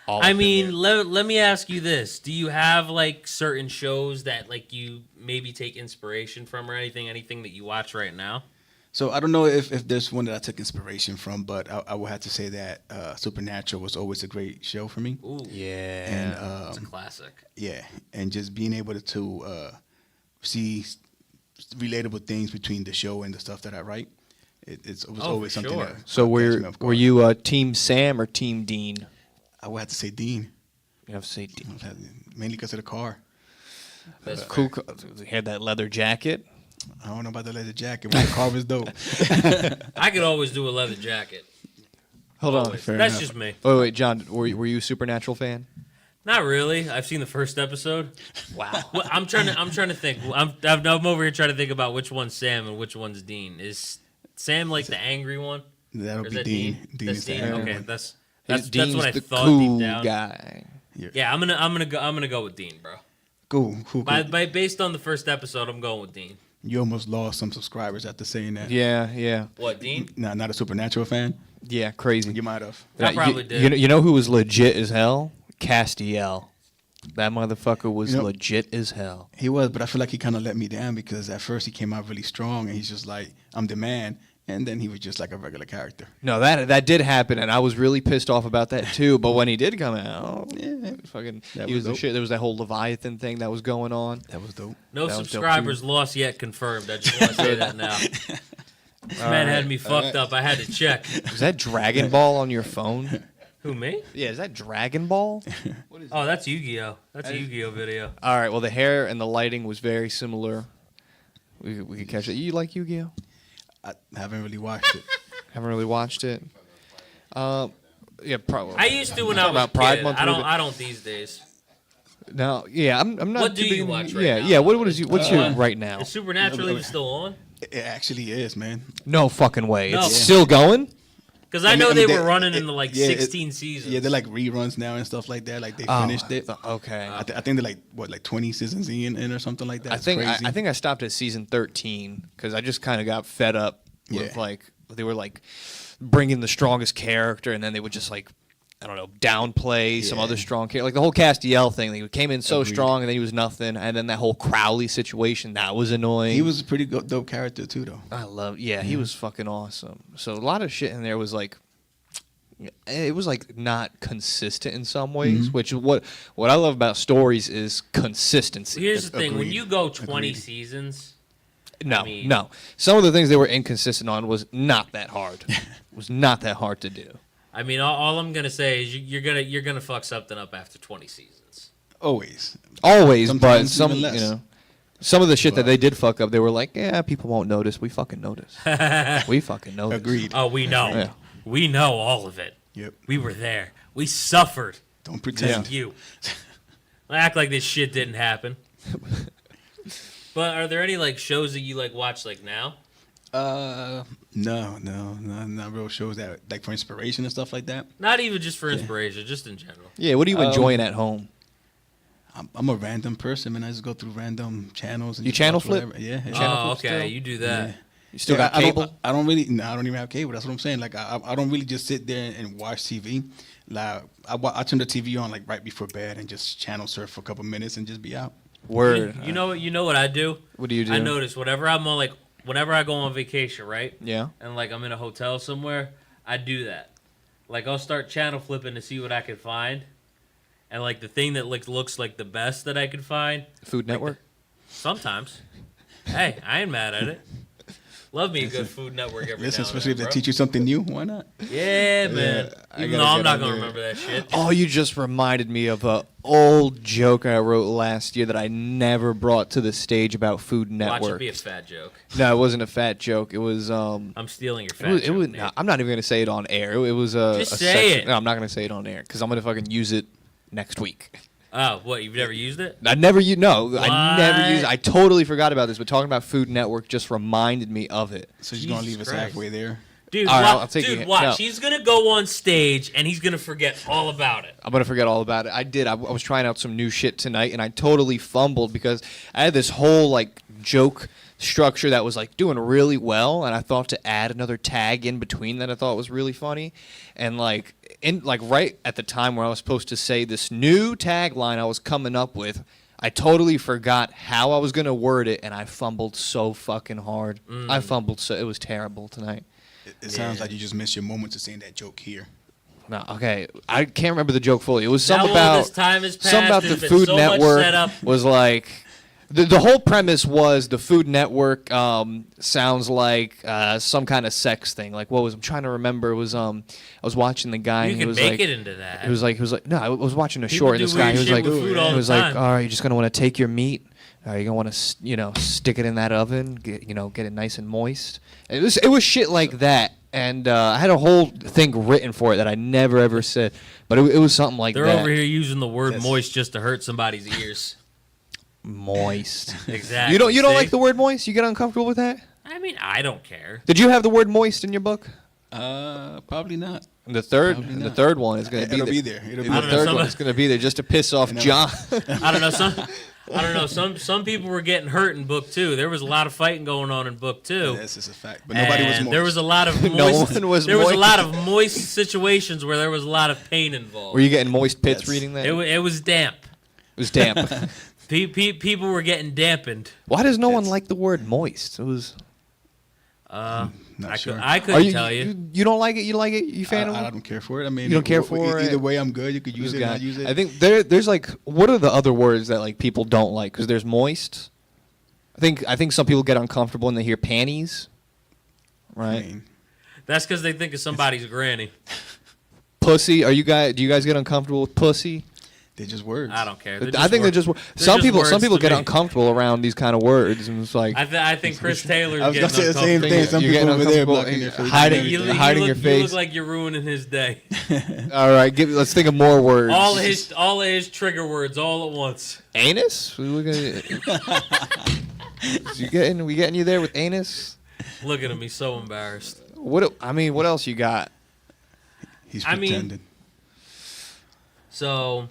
[SPEAKER 2] All
[SPEAKER 1] I
[SPEAKER 2] up in
[SPEAKER 1] mean,
[SPEAKER 2] there.
[SPEAKER 1] let me ask you this. Do you have like certain shows that like you maybe take inspiration from or anything that you watch right now?
[SPEAKER 3] So I don't know if there's one that I took inspiration from, but I would have to say that Supernatural was always a great show for me.
[SPEAKER 1] Ooh,
[SPEAKER 2] Yeah.
[SPEAKER 3] And
[SPEAKER 1] it's a classic.
[SPEAKER 3] yeah, and just being able to see relatable things between the show and the stuff that I write, it was always
[SPEAKER 1] for
[SPEAKER 3] something.
[SPEAKER 1] sure.
[SPEAKER 3] That
[SPEAKER 2] So
[SPEAKER 3] catch me off
[SPEAKER 2] were
[SPEAKER 3] guard.
[SPEAKER 2] you Team Sam or Team Dean?
[SPEAKER 3] I would have to say Dean,
[SPEAKER 2] You have to say Dean.
[SPEAKER 3] mainly because of the car.
[SPEAKER 1] That's
[SPEAKER 2] Cool. He had that leather jacket.
[SPEAKER 3] I don't know about the leather jacket, but the car was dope.
[SPEAKER 1] I could always do a leather jacket.
[SPEAKER 2] Hold on.
[SPEAKER 1] Always.
[SPEAKER 3] fair
[SPEAKER 1] That's
[SPEAKER 3] enough.
[SPEAKER 1] just me.
[SPEAKER 2] Wait, John. Were you a Supernatural fan?
[SPEAKER 1] Not really. I've seen the first episode.
[SPEAKER 2] Wow.
[SPEAKER 1] Well, I'm trying to think. I'm over here trying to think about which one's Sam and which one's Dean. Is Sam like the angry one?
[SPEAKER 3] That'll
[SPEAKER 1] Or is
[SPEAKER 3] be
[SPEAKER 1] that
[SPEAKER 3] Dean.
[SPEAKER 1] Dean?
[SPEAKER 3] Dean
[SPEAKER 1] That's
[SPEAKER 3] is the
[SPEAKER 1] Dean.
[SPEAKER 3] angry
[SPEAKER 1] Okay,
[SPEAKER 3] one.
[SPEAKER 1] that's
[SPEAKER 2] Dean's
[SPEAKER 1] what I
[SPEAKER 2] the
[SPEAKER 1] thought
[SPEAKER 2] cool
[SPEAKER 1] deep down.
[SPEAKER 2] guy.
[SPEAKER 1] Yeah, I'm gonna go with Dean, bro.
[SPEAKER 3] Who
[SPEAKER 1] Based on the first episode, I'm going with Dean.
[SPEAKER 3] You almost lost some subscribers after saying that.
[SPEAKER 2] Yeah.
[SPEAKER 1] What, Dean?
[SPEAKER 3] Nah, not a Supernatural fan.
[SPEAKER 2] Yeah, crazy.
[SPEAKER 3] You might have.
[SPEAKER 1] I probably did.
[SPEAKER 2] You know who was legit as hell? Castiel. That motherfucker was legit as hell.
[SPEAKER 3] He was, but I feel like he kind of let me down because at first he came out really strong and he's just like, I'm the man. And then he was just like a regular character.
[SPEAKER 2] No, that did happen, and I was really pissed off about that too. But when he did come out, he was the shit. There was that whole Leviathan thing that was going on.
[SPEAKER 3] That was dope.
[SPEAKER 1] No
[SPEAKER 2] that was
[SPEAKER 1] subscribers
[SPEAKER 2] dope
[SPEAKER 1] lost yet confirmed. I just want to say that now. This man had me fucked up. I had to check.
[SPEAKER 2] Is that Dragon Ball on your phone?
[SPEAKER 1] Who, me?
[SPEAKER 2] Yeah, is that Dragon Ball?
[SPEAKER 1] Oh, that's Yu-Gi-Oh. That's a Yu-Gi-Oh video.
[SPEAKER 2] All right, well, the hair and the lighting was very similar. We could catch it. You like Yu-Gi-Oh?
[SPEAKER 3] I haven't really watched it.
[SPEAKER 2] Haven't really watched it. Yeah, probably.
[SPEAKER 1] I used to when I was
[SPEAKER 2] about
[SPEAKER 1] a
[SPEAKER 2] Pride
[SPEAKER 1] kid.
[SPEAKER 2] Month
[SPEAKER 1] I don't these days.
[SPEAKER 2] No, yeah, I'm not.
[SPEAKER 1] What do
[SPEAKER 2] too big
[SPEAKER 1] you
[SPEAKER 2] in-
[SPEAKER 1] watch right
[SPEAKER 2] yeah,
[SPEAKER 1] now?
[SPEAKER 2] Yeah, what's your right now?
[SPEAKER 1] Is Supernatural even still on?
[SPEAKER 3] It actually is, man.
[SPEAKER 2] No fucking way.
[SPEAKER 1] No.
[SPEAKER 2] It's still going?
[SPEAKER 1] Because I know they were running into like
[SPEAKER 3] yeah,
[SPEAKER 1] 16 seasons.
[SPEAKER 3] Yeah, they're like reruns now and stuff like that. Like they finished it.
[SPEAKER 2] Okay.
[SPEAKER 3] I think they're like 20 seasons in or something like that.
[SPEAKER 2] I
[SPEAKER 3] It's
[SPEAKER 2] think
[SPEAKER 3] crazy.
[SPEAKER 2] I think I stopped at season 13 because I just kind of got fed up with like they were like bringing the strongest character and then they would just like I don't know downplay some other strong character like the whole Castiel thing. They came in so
[SPEAKER 3] Agreed.
[SPEAKER 2] strong and then he was nothing and then that whole Crowley situation that was annoying.
[SPEAKER 3] He was a pretty dope character too, though.
[SPEAKER 2] I love he was fucking awesome. So a lot of shit in there was like. It was like not consistent in some ways, which is what I love about stories is consistency.
[SPEAKER 1] Here's the thing: when
[SPEAKER 3] Agreed.
[SPEAKER 1] you go 20
[SPEAKER 3] Agreed.
[SPEAKER 1] seasons,
[SPEAKER 2] No,
[SPEAKER 1] I mean-
[SPEAKER 2] no. Some of the things they were inconsistent on was not that hard. Was not that hard to do.
[SPEAKER 1] I mean, all I'm gonna say is you're gonna fuck something up after 20 seasons.
[SPEAKER 3] Always.
[SPEAKER 2] Always, but
[SPEAKER 3] Sometimes
[SPEAKER 2] some
[SPEAKER 3] even less.
[SPEAKER 2] you know, some of the shit that they did fuck up, they were like, yeah, people won't notice. We fucking notice. We fucking notice.
[SPEAKER 3] Agreed.
[SPEAKER 1] Oh, we know.
[SPEAKER 2] Yeah.
[SPEAKER 1] We know all of it.
[SPEAKER 3] Yep.
[SPEAKER 1] We were there. We suffered.
[SPEAKER 3] Don't pretend.
[SPEAKER 1] You. Act like this shit didn't happen. But are there any like shows that you like watch like now?
[SPEAKER 3] No, not real shows that like for inspiration and stuff like that.
[SPEAKER 1] Not even just for inspiration, just in general.
[SPEAKER 2] Yeah, what are you enjoying at home?
[SPEAKER 3] I'm a random person, man. I just go through random channels. And
[SPEAKER 2] You
[SPEAKER 3] just
[SPEAKER 2] channel
[SPEAKER 3] watch
[SPEAKER 2] flip?
[SPEAKER 3] whatever. Yeah.
[SPEAKER 1] Oh,
[SPEAKER 2] flip
[SPEAKER 1] okay,
[SPEAKER 2] still?
[SPEAKER 1] you do that.
[SPEAKER 3] Yeah.
[SPEAKER 2] You still got
[SPEAKER 3] I don't-
[SPEAKER 2] cable?
[SPEAKER 3] I don't really. No, I don't even have cable. That's what I'm saying. Like I don't really just sit there and watch TV. Like I turn the TV on like right before bed and just channel surf for a couple minutes and just be out.
[SPEAKER 2] Word.
[SPEAKER 1] You know what I do?
[SPEAKER 2] What do you do?
[SPEAKER 1] I notice whenever I'm on like whenever I go on vacation, right?
[SPEAKER 2] Yeah.
[SPEAKER 1] And like I'm in a hotel somewhere, I do that. Like I'll start channel flipping to see what I can find. And like the thing that like looks like the best that I could find.
[SPEAKER 2] Food Network.
[SPEAKER 1] Sometimes. Hey, I ain't mad at it. Love me a good Food Network every
[SPEAKER 3] Listen,
[SPEAKER 1] now and
[SPEAKER 3] especially
[SPEAKER 1] then,
[SPEAKER 3] if they
[SPEAKER 1] bro.
[SPEAKER 3] teach you something new. Why not?
[SPEAKER 1] Yeah, man.
[SPEAKER 2] I
[SPEAKER 1] Even
[SPEAKER 2] gotta
[SPEAKER 1] though I'm
[SPEAKER 2] get
[SPEAKER 1] not
[SPEAKER 2] on
[SPEAKER 1] gonna
[SPEAKER 2] there.
[SPEAKER 1] remember that shit.
[SPEAKER 2] Oh, you just reminded me of a old joke I wrote last year that I never brought to the stage about Food
[SPEAKER 1] Watch
[SPEAKER 2] Network.
[SPEAKER 1] it be a fat joke.
[SPEAKER 2] No, it wasn't a fat joke. It was
[SPEAKER 1] I'm stealing your fat
[SPEAKER 2] It
[SPEAKER 1] joke.
[SPEAKER 2] was
[SPEAKER 1] Nate.
[SPEAKER 2] no, I'm not even gonna say it on air. It was a
[SPEAKER 1] Just
[SPEAKER 2] a
[SPEAKER 1] say
[SPEAKER 2] section.
[SPEAKER 1] it.
[SPEAKER 2] No, I'm not gonna say it on air because I'm gonna fucking use it next week.
[SPEAKER 1] Oh, what? You've never used it?
[SPEAKER 2] I never I never
[SPEAKER 1] What?
[SPEAKER 2] used. I totally forgot about this, but talking about Food Network just reminded me of it.
[SPEAKER 3] So you're gonna
[SPEAKER 1] Jesus
[SPEAKER 3] leave us
[SPEAKER 1] Christ.
[SPEAKER 3] halfway there.
[SPEAKER 1] Dude,
[SPEAKER 2] All right,
[SPEAKER 1] watch,
[SPEAKER 2] I'll take
[SPEAKER 1] dude,
[SPEAKER 2] it.
[SPEAKER 1] watch.
[SPEAKER 2] No.
[SPEAKER 1] He's gonna go on stage and he's gonna forget all about it.
[SPEAKER 2] I'm gonna forget all about it. I did. I was trying out some new shit tonight, and I totally fumbled because I had this whole like joke structure that was like doing really well, and I thought to add another tag in between that I thought was really funny, and like right at the time where I was supposed to say this new tagline I was coming up with, I totally forgot how I was gonna word it, and I fumbled so fucking hard. I fumbled so it was terrible tonight.
[SPEAKER 3] It sounds like you just missed your moment to saying that joke here.
[SPEAKER 2] No, okay. I can't remember the joke fully. It was
[SPEAKER 1] Now
[SPEAKER 2] something
[SPEAKER 1] all
[SPEAKER 2] about
[SPEAKER 1] this time has passed,
[SPEAKER 2] something about the
[SPEAKER 1] there's been
[SPEAKER 2] Food
[SPEAKER 1] so much
[SPEAKER 2] Network
[SPEAKER 1] setup.
[SPEAKER 2] was like the whole premise was the Food Network sounds like some kind of sex thing. Like what was I'm trying to remember? It was I was watching the guy
[SPEAKER 1] You
[SPEAKER 2] and he
[SPEAKER 1] can
[SPEAKER 2] was
[SPEAKER 1] make
[SPEAKER 2] like
[SPEAKER 1] it into that.
[SPEAKER 2] he was like no, I was watching a
[SPEAKER 1] People
[SPEAKER 2] short and
[SPEAKER 1] do
[SPEAKER 2] this guy
[SPEAKER 1] weird
[SPEAKER 2] he was
[SPEAKER 1] shit
[SPEAKER 2] like
[SPEAKER 1] with food all
[SPEAKER 2] he was
[SPEAKER 1] the
[SPEAKER 2] like,
[SPEAKER 1] time.
[SPEAKER 2] all right, you're just gonna want to take your meat. You're gonna want to stick it in that oven, get it nice and moist. It was shit like that. And I had a whole thing written for it that I never ever said, but it was something like
[SPEAKER 1] They're
[SPEAKER 2] that.
[SPEAKER 1] over here using the word
[SPEAKER 3] That's-
[SPEAKER 1] moist just to hurt somebody's ears.
[SPEAKER 2] Moist.
[SPEAKER 1] Exactly.
[SPEAKER 2] You don't
[SPEAKER 1] see?
[SPEAKER 2] like the word moist? You get uncomfortable with that?
[SPEAKER 1] I mean, I don't care.
[SPEAKER 2] Did you have the word moist in your book?
[SPEAKER 3] Probably not.
[SPEAKER 2] The third
[SPEAKER 3] Probably
[SPEAKER 2] the
[SPEAKER 3] not.
[SPEAKER 2] third one is going to be
[SPEAKER 3] It'll
[SPEAKER 2] there.
[SPEAKER 3] be there. It'll be
[SPEAKER 2] The
[SPEAKER 1] I don't know,
[SPEAKER 2] third
[SPEAKER 1] some-
[SPEAKER 2] one is going to be there just to piss off John.
[SPEAKER 1] I don't know. I don't know. Some people were getting hurt in book 2. There was a lot of fighting going on in book 2.
[SPEAKER 3] That's just a fact. But nobody was
[SPEAKER 1] And
[SPEAKER 3] moist.
[SPEAKER 1] there was a lot of moist.
[SPEAKER 2] No one was
[SPEAKER 1] there was a
[SPEAKER 2] moist.
[SPEAKER 1] lot of moist situations where there was a lot of pain involved.
[SPEAKER 2] Were you getting moist pits
[SPEAKER 3] Yes.
[SPEAKER 2] reading that?
[SPEAKER 1] It was damp.
[SPEAKER 2] It was damp.
[SPEAKER 1] People were getting dampened.
[SPEAKER 2] Why does no one
[SPEAKER 3] It's-
[SPEAKER 2] like the word moist? It was.
[SPEAKER 3] Not sure.
[SPEAKER 1] I
[SPEAKER 2] Are
[SPEAKER 1] couldn't tell you.
[SPEAKER 2] You don't like it? You like it? You fan of
[SPEAKER 3] I
[SPEAKER 2] it?
[SPEAKER 3] don't care for it. I mean,
[SPEAKER 2] You don't care for it?
[SPEAKER 3] Either way, I'm good. You could use
[SPEAKER 2] This
[SPEAKER 3] it,
[SPEAKER 2] guy.
[SPEAKER 3] not use it.
[SPEAKER 2] I think there's like, what are the other words that like people don't like? Because there's moist. I think some people get uncomfortable when they hear panties.
[SPEAKER 3] I
[SPEAKER 2] Right.
[SPEAKER 3] mean,
[SPEAKER 1] That's because they think of somebody's granny.
[SPEAKER 2] Pussy. Do you guys get uncomfortable with pussy?
[SPEAKER 3] they're just words.
[SPEAKER 1] I don't care.
[SPEAKER 2] I think they're just some
[SPEAKER 1] just
[SPEAKER 2] people.
[SPEAKER 1] words
[SPEAKER 2] Some people
[SPEAKER 1] to
[SPEAKER 2] get
[SPEAKER 1] me.
[SPEAKER 2] uncomfortable around these kind of words, and it's like
[SPEAKER 1] I think Chris Taylor's
[SPEAKER 3] I was
[SPEAKER 1] getting
[SPEAKER 3] gonna say the same
[SPEAKER 1] uncomfortable.
[SPEAKER 3] thing. Some
[SPEAKER 2] You're
[SPEAKER 3] people
[SPEAKER 2] getting
[SPEAKER 3] over there
[SPEAKER 2] uncomfortable,
[SPEAKER 3] blocking their face.
[SPEAKER 2] hiding-
[SPEAKER 1] You look-
[SPEAKER 2] hiding
[SPEAKER 1] you
[SPEAKER 2] your
[SPEAKER 1] look-
[SPEAKER 2] face.
[SPEAKER 1] You look like you're ruining his day.
[SPEAKER 2] all right. Let's think of more words.
[SPEAKER 1] all of his trigger words all at once.
[SPEAKER 2] Anus. We getting you there with anus?
[SPEAKER 1] Look at him. He's so embarrassed.
[SPEAKER 2] What else you got?
[SPEAKER 3] He's
[SPEAKER 1] I mean-
[SPEAKER 3] pretending.
[SPEAKER 1] So,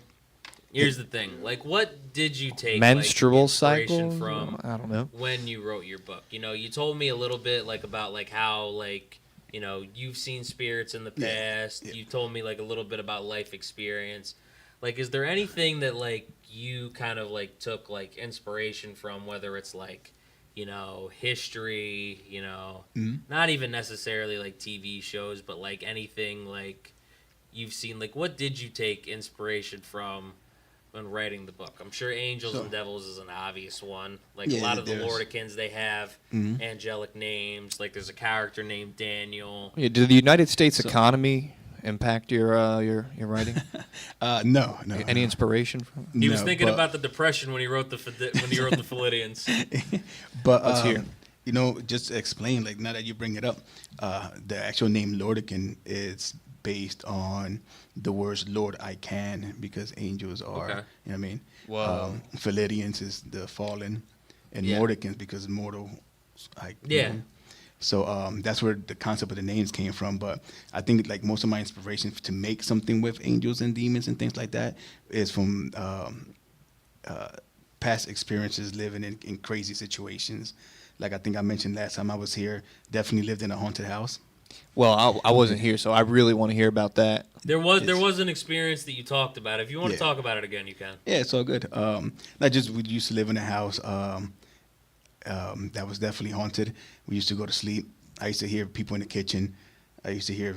[SPEAKER 1] here's the thing. Like, what did you take
[SPEAKER 2] Menstrual
[SPEAKER 1] inspiration
[SPEAKER 2] cycles?
[SPEAKER 1] from
[SPEAKER 2] I don't know.
[SPEAKER 1] when you wrote your book? You know, you told me a little bit like about like how like you know you've seen spirits in the past.
[SPEAKER 3] yeah.
[SPEAKER 1] You told me like a little bit about life experience. Like, is there anything that like you kind of like took like inspiration from? Whether it's like you know history, you know, not even necessarily like TV shows, but like anything like you've seen. Like, what did you take inspiration from when writing the book? I'm sure Angels
[SPEAKER 3] So-
[SPEAKER 1] and Devils is an obvious one. Like
[SPEAKER 3] Yeah,
[SPEAKER 1] a lot of the
[SPEAKER 3] there's-
[SPEAKER 1] Lordicans, they have angelic names. Like there's a character named Daniel.
[SPEAKER 2] Yeah, did the United States economy impact your writing?
[SPEAKER 3] No.
[SPEAKER 2] Any inspiration from?
[SPEAKER 1] He was
[SPEAKER 3] No,
[SPEAKER 1] thinking
[SPEAKER 3] but-
[SPEAKER 1] about the Depression when he wrote the Philippians.
[SPEAKER 3] But
[SPEAKER 2] Let's hear.
[SPEAKER 3] you know, just to explain, like now that you bring it up, the actual name Lordican is based on the words "Lord, I can," because angels are,
[SPEAKER 1] Okay.
[SPEAKER 3] you know what I mean.
[SPEAKER 2] Whoa.
[SPEAKER 3] Philippians is the fallen, and
[SPEAKER 1] Yeah.
[SPEAKER 3] Mordicans because mortal.
[SPEAKER 1] Yeah.
[SPEAKER 3] So that's where the concept of the names came from. But I think like most of my inspiration to make something with angels and demons and things like that is from past experiences living in crazy situations. Like I think I mentioned last time I was here, definitely lived in a haunted house.
[SPEAKER 2] Well, I wasn't here, so I really want to hear about that.
[SPEAKER 1] There was an experience that you talked about. If you want to
[SPEAKER 3] Yeah.
[SPEAKER 1] talk about it again, you can.
[SPEAKER 3] Yeah, it's all good. Like just we used to live in a house that was definitely haunted. We used to go to sleep. I used to hear people in the kitchen. I used to hear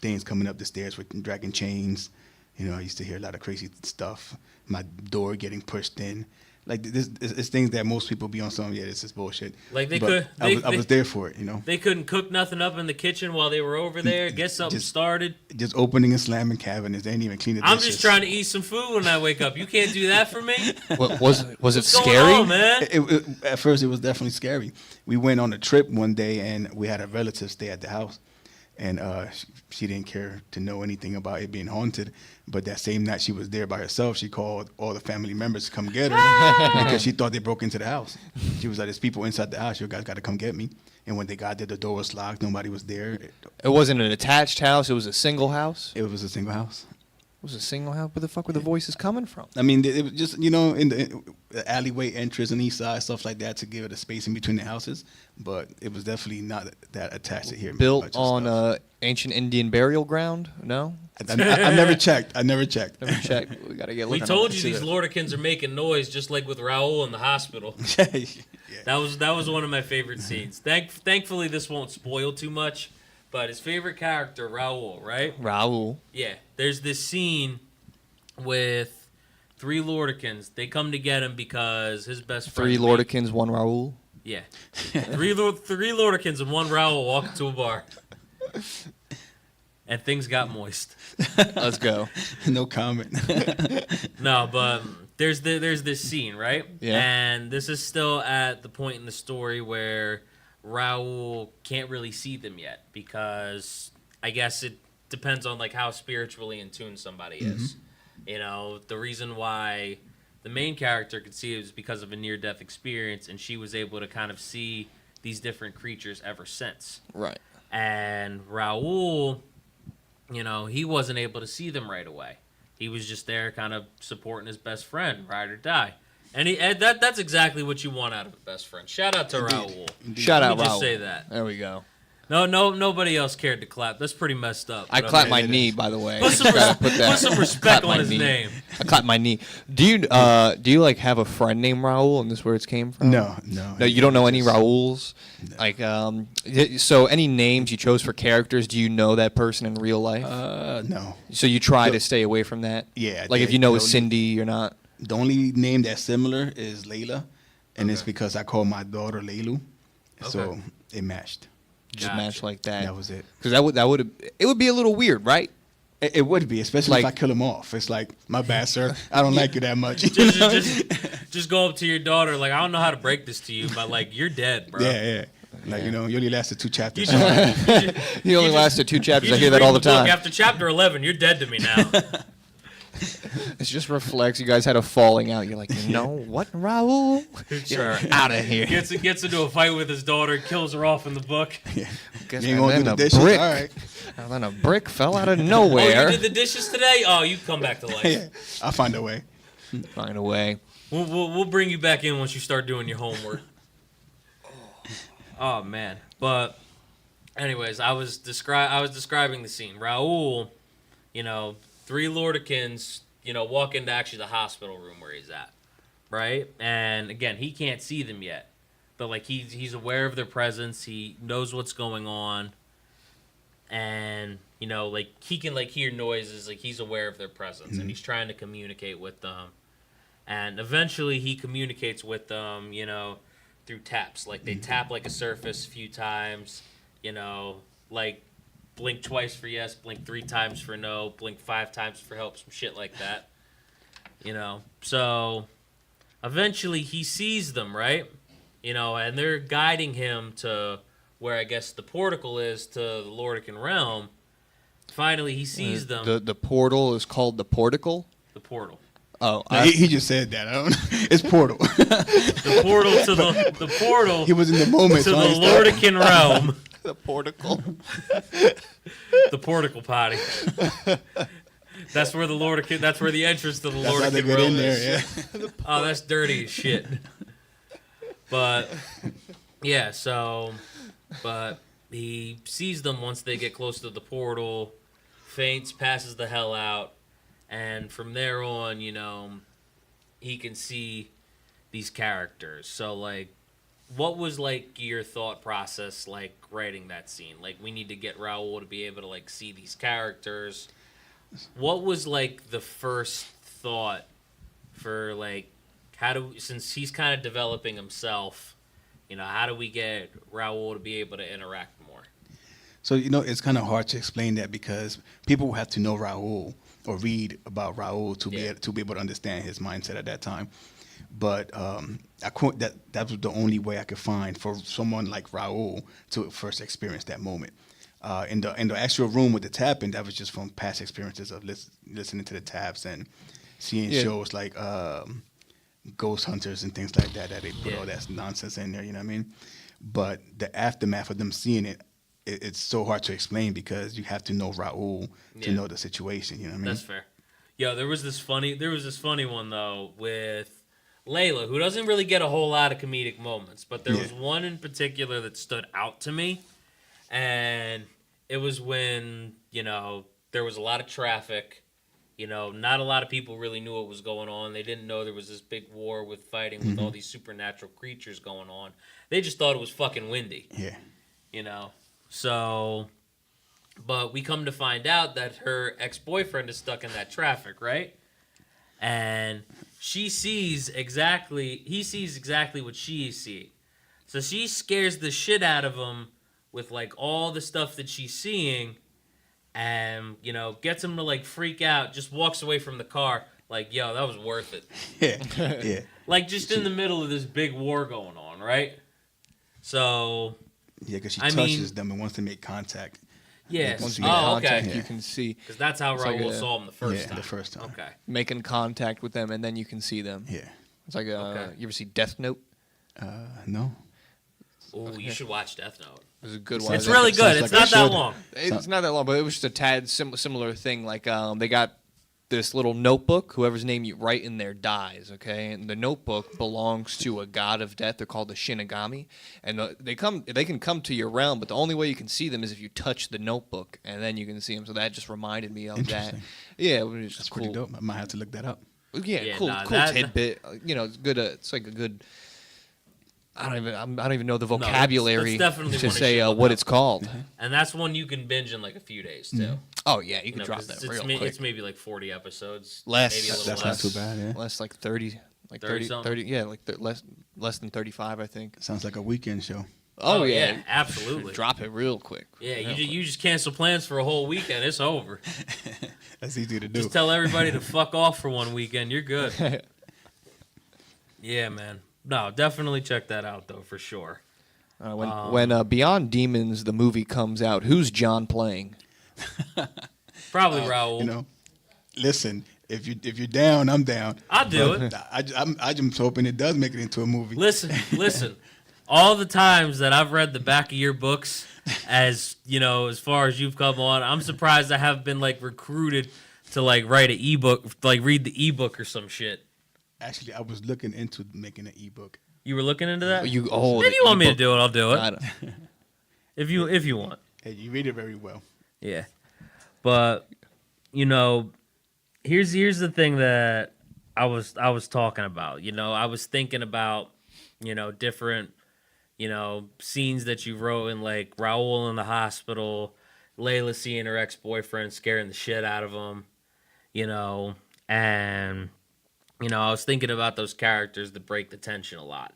[SPEAKER 3] things coming up the stairs with dragging chains. You know, I used to hear a lot of crazy stuff. My door getting pushed in. Like this, it's things that most people be on some. Yeah, this is bullshit.
[SPEAKER 1] Like, they
[SPEAKER 3] But
[SPEAKER 1] could-
[SPEAKER 3] I was there for it. You know,
[SPEAKER 1] They couldn't cook nothing up in the kitchen while they were over there. Get something
[SPEAKER 3] Just-
[SPEAKER 1] started.
[SPEAKER 3] just opening and slamming cabinets. They ain't even clean the
[SPEAKER 1] I'm
[SPEAKER 3] dishes.
[SPEAKER 1] just trying to eat some food when I wake up. You can't do that for me.
[SPEAKER 2] Was it
[SPEAKER 1] What's
[SPEAKER 2] scary?
[SPEAKER 1] going on, man?
[SPEAKER 3] At first, it was definitely scary. We went on a trip one day, and we had a relative stay at the house, and she didn't care to know anything about it being haunted. But that same night she was there by herself, she called all the family members to come get her because she thought they broke into the house. She was like, "There's people inside the house. You guys got to come get me." And when they got there, the door was locked. Nobody was there.
[SPEAKER 2] It wasn't an attached house. It was a single house.
[SPEAKER 3] It was a single house.
[SPEAKER 2] It was a single house. Where the fuck were the voices coming from?
[SPEAKER 3] I mean, it was just, you know, in the alleyway entrance and east side, stuff like that to give it a space in between the houses. But it was definitely not that attached to here.
[SPEAKER 2] Built on ancient Indian burial ground? No?
[SPEAKER 3] I never checked. Never checked.
[SPEAKER 2] Never checked. We got to get
[SPEAKER 1] We
[SPEAKER 2] looking.
[SPEAKER 1] told you these Lordicans are making noise, just like with Raul in the hospital.
[SPEAKER 3] Yeah.
[SPEAKER 1] That was one of my favorite scenes. Thankfully, this won't spoil too much. But his favorite character, Raul, right?
[SPEAKER 2] Raul.
[SPEAKER 1] Yeah. There's this scene with 3 Lordicans. They come to get him because his best friend.
[SPEAKER 2] 3 Lordicans, 1 Raul.
[SPEAKER 1] Yeah. Three Lordicans and 1 Raul walk into a bar. And things got moist.
[SPEAKER 2] Let's go.
[SPEAKER 3] No comment.
[SPEAKER 1] No, but there's this scene, right?
[SPEAKER 2] Yeah.
[SPEAKER 1] And this is still at the point in the story where Raul can't really see them yet because I guess it depends on like how spiritually in tune somebody is. You know, the reason why the main character could see it was because of a near-death experience, and she was able to kind of see these different creatures ever since.
[SPEAKER 2] Right.
[SPEAKER 1] And Raul, you know, he wasn't able to see them right away. He was just there kind of supporting his best friend, ride or die. And that's exactly what you want out of a best friend. Shout out to Raul.
[SPEAKER 2] Shout
[SPEAKER 1] Let
[SPEAKER 2] out
[SPEAKER 1] me just
[SPEAKER 2] Raul.
[SPEAKER 1] say that.
[SPEAKER 2] There we go.
[SPEAKER 1] Nobody else cared to clap. That's pretty messed up.
[SPEAKER 2] I
[SPEAKER 1] but
[SPEAKER 2] clapped my
[SPEAKER 3] it
[SPEAKER 2] knee,
[SPEAKER 3] is.
[SPEAKER 2] by the way.
[SPEAKER 1] Put some,
[SPEAKER 2] Gotta put that-
[SPEAKER 1] put some respect
[SPEAKER 2] clap
[SPEAKER 1] on
[SPEAKER 2] my
[SPEAKER 1] his
[SPEAKER 2] knee.
[SPEAKER 1] name.
[SPEAKER 2] I clapped my knee. Do you like have a friend named Raul, and this is where it came from?
[SPEAKER 3] No.
[SPEAKER 2] No, you don't know any
[SPEAKER 3] Just-
[SPEAKER 2] Rauls? Like, so any names you chose for characters, do you know that person in real life?
[SPEAKER 3] No.
[SPEAKER 2] So you try to stay away from that?
[SPEAKER 3] Yeah,
[SPEAKER 2] Like if
[SPEAKER 3] the-
[SPEAKER 2] you know
[SPEAKER 3] the
[SPEAKER 2] it's
[SPEAKER 3] only-
[SPEAKER 2] Cindy, you're not?
[SPEAKER 3] The only name that's similar is Layla, and it's because I call my daughter Laylu, so
[SPEAKER 1] Okay.
[SPEAKER 3] it matched.
[SPEAKER 2] Just
[SPEAKER 1] Gotcha.
[SPEAKER 2] match like that.
[SPEAKER 3] That was it.
[SPEAKER 2] Because it would be a little weird, right?
[SPEAKER 3] It would be, especially if
[SPEAKER 2] Like-
[SPEAKER 3] I kill him off. It's like, my bad, sir. I don't like you that much.
[SPEAKER 1] Just go up to your daughter like, I don't know how to break this to you, but like you're dead, bro.
[SPEAKER 3] Yeah. Like, you only lasted 2
[SPEAKER 1] You
[SPEAKER 3] chapters.
[SPEAKER 1] just,
[SPEAKER 2] He only
[SPEAKER 1] just-
[SPEAKER 2] lasted 2
[SPEAKER 1] you
[SPEAKER 2] chapters. I
[SPEAKER 1] just
[SPEAKER 2] hear that
[SPEAKER 1] read
[SPEAKER 2] all the
[SPEAKER 1] book.
[SPEAKER 2] time.
[SPEAKER 1] After chapter 11, you're dead to me now.
[SPEAKER 2] It just reflects you guys had a falling out. You're like, you know what, Raul? You're out of here.
[SPEAKER 1] gets into a fight with his daughter, kills her off in the book.
[SPEAKER 2] Guess
[SPEAKER 3] You ain't gonna
[SPEAKER 2] and
[SPEAKER 3] do the
[SPEAKER 2] then a
[SPEAKER 3] dishes?
[SPEAKER 2] brick.
[SPEAKER 3] All right.
[SPEAKER 2] And then a brick fell out of
[SPEAKER 1] Oh,
[SPEAKER 2] nowhere.
[SPEAKER 1] you did the dishes today? Oh, you come back to life.
[SPEAKER 3] Yeah, I'll find a way.
[SPEAKER 2] Find a way.
[SPEAKER 1] We'll bring you back in once you start doing your homework. Oh man. But anyways, I was describing the scene. Raul, 3 Lordicans, walk into actually the hospital room where he's at. Right? And again, he can't see them yet. But like he's aware of their presence, he knows what's going on. And like he can like hear noises, like he's aware of their presence and he's trying to communicate with them. And eventually he communicates with them, through taps. Like they tap like a surface a few times, like blink twice for yes, blink 3 times for no, blink 5 times for help, some shit like that. So eventually he sees them, right? And they're guiding him to where I guess the portal is to the Lordican realm. Finally he sees them.
[SPEAKER 2] The portal is called the porticle?
[SPEAKER 1] The portal.
[SPEAKER 2] Oh,
[SPEAKER 3] No, he just said that. I don't know. It's Portal.
[SPEAKER 1] The portal to the portal
[SPEAKER 3] He was in the moment.
[SPEAKER 1] to
[SPEAKER 3] so I
[SPEAKER 1] the
[SPEAKER 3] understand.
[SPEAKER 1] Lordican realm.
[SPEAKER 2] the porticle.
[SPEAKER 1] The portical potty. That's where that's where the entrance to the
[SPEAKER 3] That's how they
[SPEAKER 1] Lordican
[SPEAKER 3] get
[SPEAKER 1] realm
[SPEAKER 3] in there,
[SPEAKER 1] is.
[SPEAKER 3] yeah.
[SPEAKER 1] Oh, that's dirty as shit. But yeah, but he sees them once they get close to the portal, faints, passes the hell out, and from there on, he can see these characters. So like, what was like your thought process like writing that scene? Like, we need to get Raul to be able to like see these characters. What was like the first thought for like since he's kind of developing himself, how do we get Raul to be able to interact more?
[SPEAKER 3] So, it's kind of hard to explain that because people have to know Raul or read about Raul to be able to understand his mindset at that time. But that was the only way I could find for someone like Raul to first experience that moment. In the actual room with the tapping, that was just from past experiences of listening to the taps and seeing shows like Ghost Hunters and things like that they put all that nonsense in there. You know what I mean? But the aftermath of them seeing it, it's so hard to explain because you have to know Raul to know the situation. You know what I mean?
[SPEAKER 1] That's fair. Yo, there was this funny one though with Layla, who doesn't really get a whole lot of comedic moments, but there was one in particular that stood out to me, and it was when there was a lot of traffic. Not a lot of people really knew what was going on. They didn't know there was this big war with fighting with all these supernatural creatures going on. They just thought it was fucking windy.
[SPEAKER 3] Yeah.
[SPEAKER 1] So, but we come to find out that her ex-boyfriend is stuck in that traffic, right? And he sees exactly what she is seeing. So she scares the shit out of him with like all the stuff that she's seeing, and gets him to like freak out, just walks away from the car like, yo, that was worth it.
[SPEAKER 3] Yeah.
[SPEAKER 1] Like just in the middle of this big war going on, right? So
[SPEAKER 3] Yeah, because she
[SPEAKER 1] I
[SPEAKER 3] touches
[SPEAKER 1] mean-
[SPEAKER 3] them and wants to make contact.
[SPEAKER 1] yes.
[SPEAKER 2] Once you get
[SPEAKER 1] Oh,
[SPEAKER 2] contact,
[SPEAKER 1] okay.
[SPEAKER 2] you can see.
[SPEAKER 1] Because that's how
[SPEAKER 2] It's like
[SPEAKER 1] Raul
[SPEAKER 2] a-
[SPEAKER 1] saw him the first time.
[SPEAKER 3] The first time.
[SPEAKER 1] Okay.
[SPEAKER 2] Making contact with them, and then you can see them.
[SPEAKER 3] Yeah.
[SPEAKER 2] It's like
[SPEAKER 1] Okay.
[SPEAKER 2] you ever see Death Note?
[SPEAKER 3] No.
[SPEAKER 1] Oh, you should watch Death Note.
[SPEAKER 2] It was a good one.
[SPEAKER 1] It's really good.
[SPEAKER 3] sounds
[SPEAKER 1] It's
[SPEAKER 3] like I
[SPEAKER 1] not that
[SPEAKER 3] should.
[SPEAKER 1] long.
[SPEAKER 2] It's not that long, but it was just a tad similar thing. Like they got this little notebook. Whoever's name you write in there dies, okay? And the notebook belongs to a god of death. They're called the shenanigans, and they can come to your realm, but the only way you can see them is if you touch the notebook, and then you can see them. So that just reminded me of that.
[SPEAKER 3] Interesting.
[SPEAKER 2] Yeah, it was
[SPEAKER 3] That's
[SPEAKER 2] cool.
[SPEAKER 3] pretty dope. I might have to look that up.
[SPEAKER 2] Yeah,
[SPEAKER 1] Yeah,
[SPEAKER 2] cool,
[SPEAKER 1] nah,
[SPEAKER 2] cool
[SPEAKER 1] that-
[SPEAKER 2] tidbit. You know, it's good. It's like a good. I don't even know the
[SPEAKER 1] that's
[SPEAKER 2] vocabulary
[SPEAKER 1] definitely
[SPEAKER 2] to
[SPEAKER 1] one I
[SPEAKER 2] say
[SPEAKER 1] should look
[SPEAKER 2] what
[SPEAKER 1] up.
[SPEAKER 2] it's called.
[SPEAKER 1] And that's one you can binge in like a few days too.
[SPEAKER 2] Oh yeah, you
[SPEAKER 1] You
[SPEAKER 2] can
[SPEAKER 1] know,
[SPEAKER 2] drop
[SPEAKER 1] 'cause
[SPEAKER 2] that
[SPEAKER 1] it's,
[SPEAKER 2] real
[SPEAKER 1] ma-
[SPEAKER 2] quick.
[SPEAKER 1] it's maybe like 40 episodes.
[SPEAKER 2] Less.
[SPEAKER 1] Maybe a little
[SPEAKER 3] That's
[SPEAKER 1] less.
[SPEAKER 3] not too bad. Yeah.
[SPEAKER 2] Less like 30, like
[SPEAKER 1] 30
[SPEAKER 2] 30,
[SPEAKER 1] something?
[SPEAKER 2] 30 yeah, like less than 35, I think.
[SPEAKER 3] Sounds like a weekend show.
[SPEAKER 2] Oh, yeah.
[SPEAKER 1] absolutely.
[SPEAKER 2] Drop it real quick.
[SPEAKER 1] Yeah,
[SPEAKER 2] Real
[SPEAKER 1] you just cancel plans for a whole weekend. It's over.
[SPEAKER 3] That's easy to do.
[SPEAKER 1] Just tell everybody to fuck off for one weekend. You're good.
[SPEAKER 2] quick.
[SPEAKER 1] Yeah, man. No, definitely check that out though for sure.
[SPEAKER 2] When Beyond Demons the movie comes out, who's John playing?
[SPEAKER 1] Probably Raul.
[SPEAKER 3] You know, listen. If you're down, I'm down.
[SPEAKER 1] I'll do
[SPEAKER 3] But
[SPEAKER 1] it.
[SPEAKER 3] I'm just hoping it does make it into a movie.
[SPEAKER 1] Listen. All the times that I've read the back of your books, as you know, as far as you've come on, I'm surprised I haven't been like recruited to like write an ebook, like read the ebook or some shit.
[SPEAKER 3] Actually, I was looking into making an ebook.
[SPEAKER 1] You were looking into that?
[SPEAKER 2] If
[SPEAKER 1] If you want me to do it, I'll do it. If you want.
[SPEAKER 3] Hey, you read it very well.
[SPEAKER 1] Yeah. But you know, here's the thing that I was talking about. You know, I was thinking about, you know, different, you know, scenes that you wrote in like Raul in the hospital, Layla seeing her ex-boyfriend scaring the shit out of him, you know, and you know, I was thinking about those characters that break the tension a lot.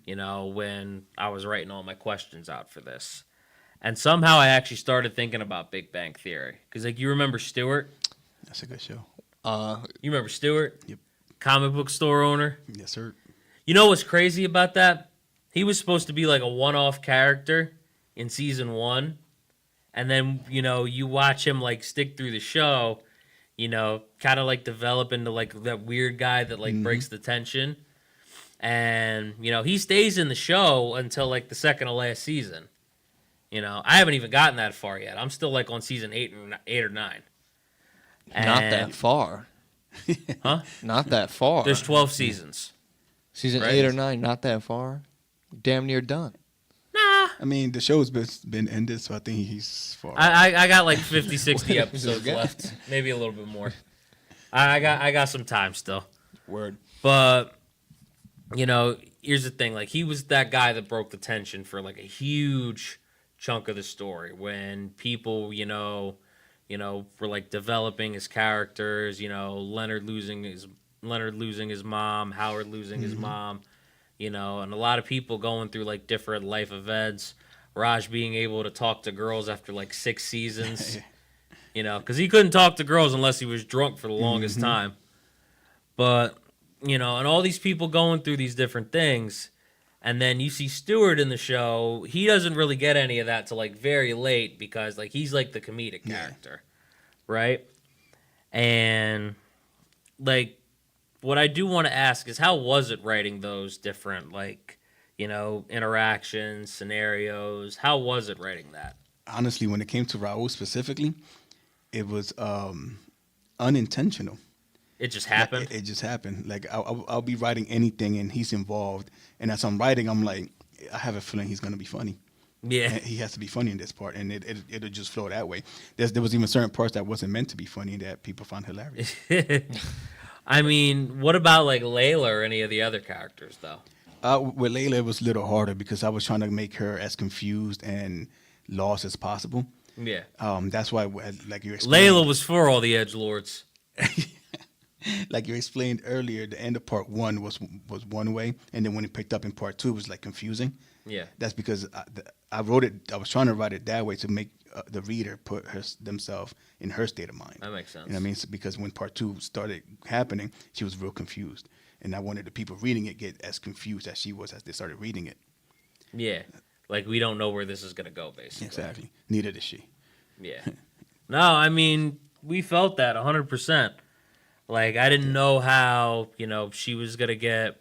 [SPEAKER 1] You know, when I was writing all my questions out for this. And somehow I actually started thinking about Big Bang Theory. Because, like, you remember Stewart?
[SPEAKER 3] That's a good show.
[SPEAKER 1] You remember Stewart?
[SPEAKER 3] Yep.
[SPEAKER 1] Comic book store owner?
[SPEAKER 3] Yes, sir.
[SPEAKER 1] You know what's crazy about that? He was supposed to be like a one-off character in season 1. And then, you know, you watch him, like, stick through the show, you know, kind of, like, develop into, like, that weird guy that, like, breaks the tension. And, you know, he stays in the show until, like, the second to last season. You know, I haven't even gotten that far yet. I'm still, like, on season 8 or 9.
[SPEAKER 2] Not
[SPEAKER 1] And-
[SPEAKER 2] that far.
[SPEAKER 1] Huh?
[SPEAKER 2] Not that far.
[SPEAKER 1] There's 12 seasons.
[SPEAKER 2] Season
[SPEAKER 1] right?
[SPEAKER 2] 8 or 9, not that far. Damn near done.
[SPEAKER 1] Nah.
[SPEAKER 3] I mean, the show's been ended, so I think he's far.
[SPEAKER 1] I got like 50, 60 episodes
[SPEAKER 2] got?
[SPEAKER 1] left. Maybe a little bit more. I got some time still.
[SPEAKER 2] Word.
[SPEAKER 1] But, you know, here's the thing. Like, he was that guy that broke the tension for, like, a huge chunk of the story. When people, you know, were, like, developing his characters. You know, Leonard losing his mom, Howard losing his mom. You know, and a lot of people going through, like, different life events. Raj being able to talk to girls after, like, 6 seasons. You know, because he couldn't talk to girls unless he was drunk for the longest time. But, you know, and all these people going through these different things. And then you see Stewart in the show. He doesn't really get any of that till, like, very late because, like, he's, like, the comedic character. Right? And, like, what I do want to ask is how was it writing those different, like, you know, interactions, scenarios? How was it writing that?
[SPEAKER 3] Honestly, when it came to Raul specifically, it was unintentional.
[SPEAKER 1] It just happened?
[SPEAKER 3] It just happened. Like I'll be writing anything and he's involved, and as I'm writing, I'm like, I have a feeling he's gonna be funny.
[SPEAKER 1] Yeah.
[SPEAKER 3] And he has to be funny in this part, and it'll just flow that way. There was even certain parts that wasn't meant to be funny that people found hilarious.
[SPEAKER 1] I mean, what about, like, Layla or any of the other characters, though?
[SPEAKER 3] With Layla, it was a little harder because I was trying to make her as confused and lost as possible.
[SPEAKER 1] Yeah.
[SPEAKER 3] That's why, like you explained,
[SPEAKER 1] Layla was for all the edgelords.
[SPEAKER 3] like you explained earlier, the end of part 1 was one way, and then when it picked up in part 2, it was like confusing.
[SPEAKER 1] Yeah.
[SPEAKER 3] That's because I wrote it. I was trying to write it that way to make the reader put themselves in her state of mind.
[SPEAKER 1] That makes sense.
[SPEAKER 3] You know what I mean? So because when part 2 started happening, she was real confused, and I wanted the people reading it get as confused as she was as they started reading it.
[SPEAKER 1] Yeah. Like, we don't know where this is going to go, basically.
[SPEAKER 3] Exactly. Neither did she.
[SPEAKER 1] Yeah. No, I mean, we felt that 100%. Like, I didn't know how, you know, she was going to get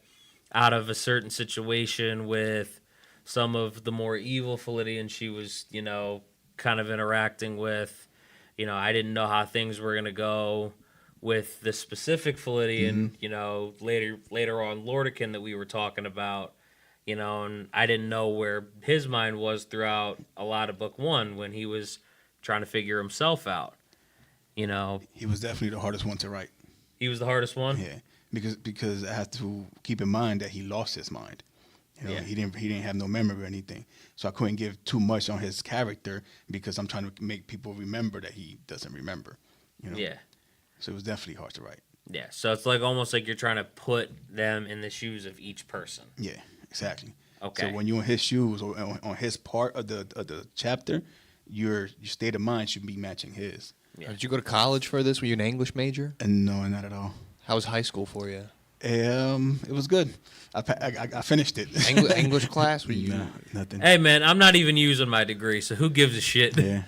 [SPEAKER 1] out of a certain situation with some of the more evil Floridians she was, you know, kind of interacting with. You know, I didn't know how things were going to go with the specific Philidian,
[SPEAKER 3] Mm-hmm.
[SPEAKER 1] later on Lordican that we were talking about, and I didn't know where his mind was throughout a lot of book one when he was trying to figure himself out.
[SPEAKER 3] He was definitely the hardest one to write.
[SPEAKER 1] He was the hardest one.
[SPEAKER 3] Yeah, because I have to keep in mind that he lost his mind.
[SPEAKER 1] Yeah.
[SPEAKER 3] He didn't have no memory or anything. So I couldn't give too much on his character because I'm trying to make people remember that he doesn't remember.
[SPEAKER 1] Yeah.
[SPEAKER 3] So it was definitely hard to write.
[SPEAKER 1] Yeah. So it's like almost like you're trying to put them in the shoes of each person.
[SPEAKER 3] Yeah, exactly.
[SPEAKER 1] Okay.
[SPEAKER 3] So when you're in his shoes or on his part of the chapter, your state of mind should be matching his.
[SPEAKER 1] Yeah.
[SPEAKER 2] Did you go to college for this? Were you an English major?
[SPEAKER 3] And no, not at all.
[SPEAKER 2] How was high school for you?
[SPEAKER 3] It was good. I finished it.
[SPEAKER 2] English class? Were you?
[SPEAKER 3] Nah, nothing.
[SPEAKER 1] Hey man, I'm not even using my degree, so who gives a shit?
[SPEAKER 3] Yeah.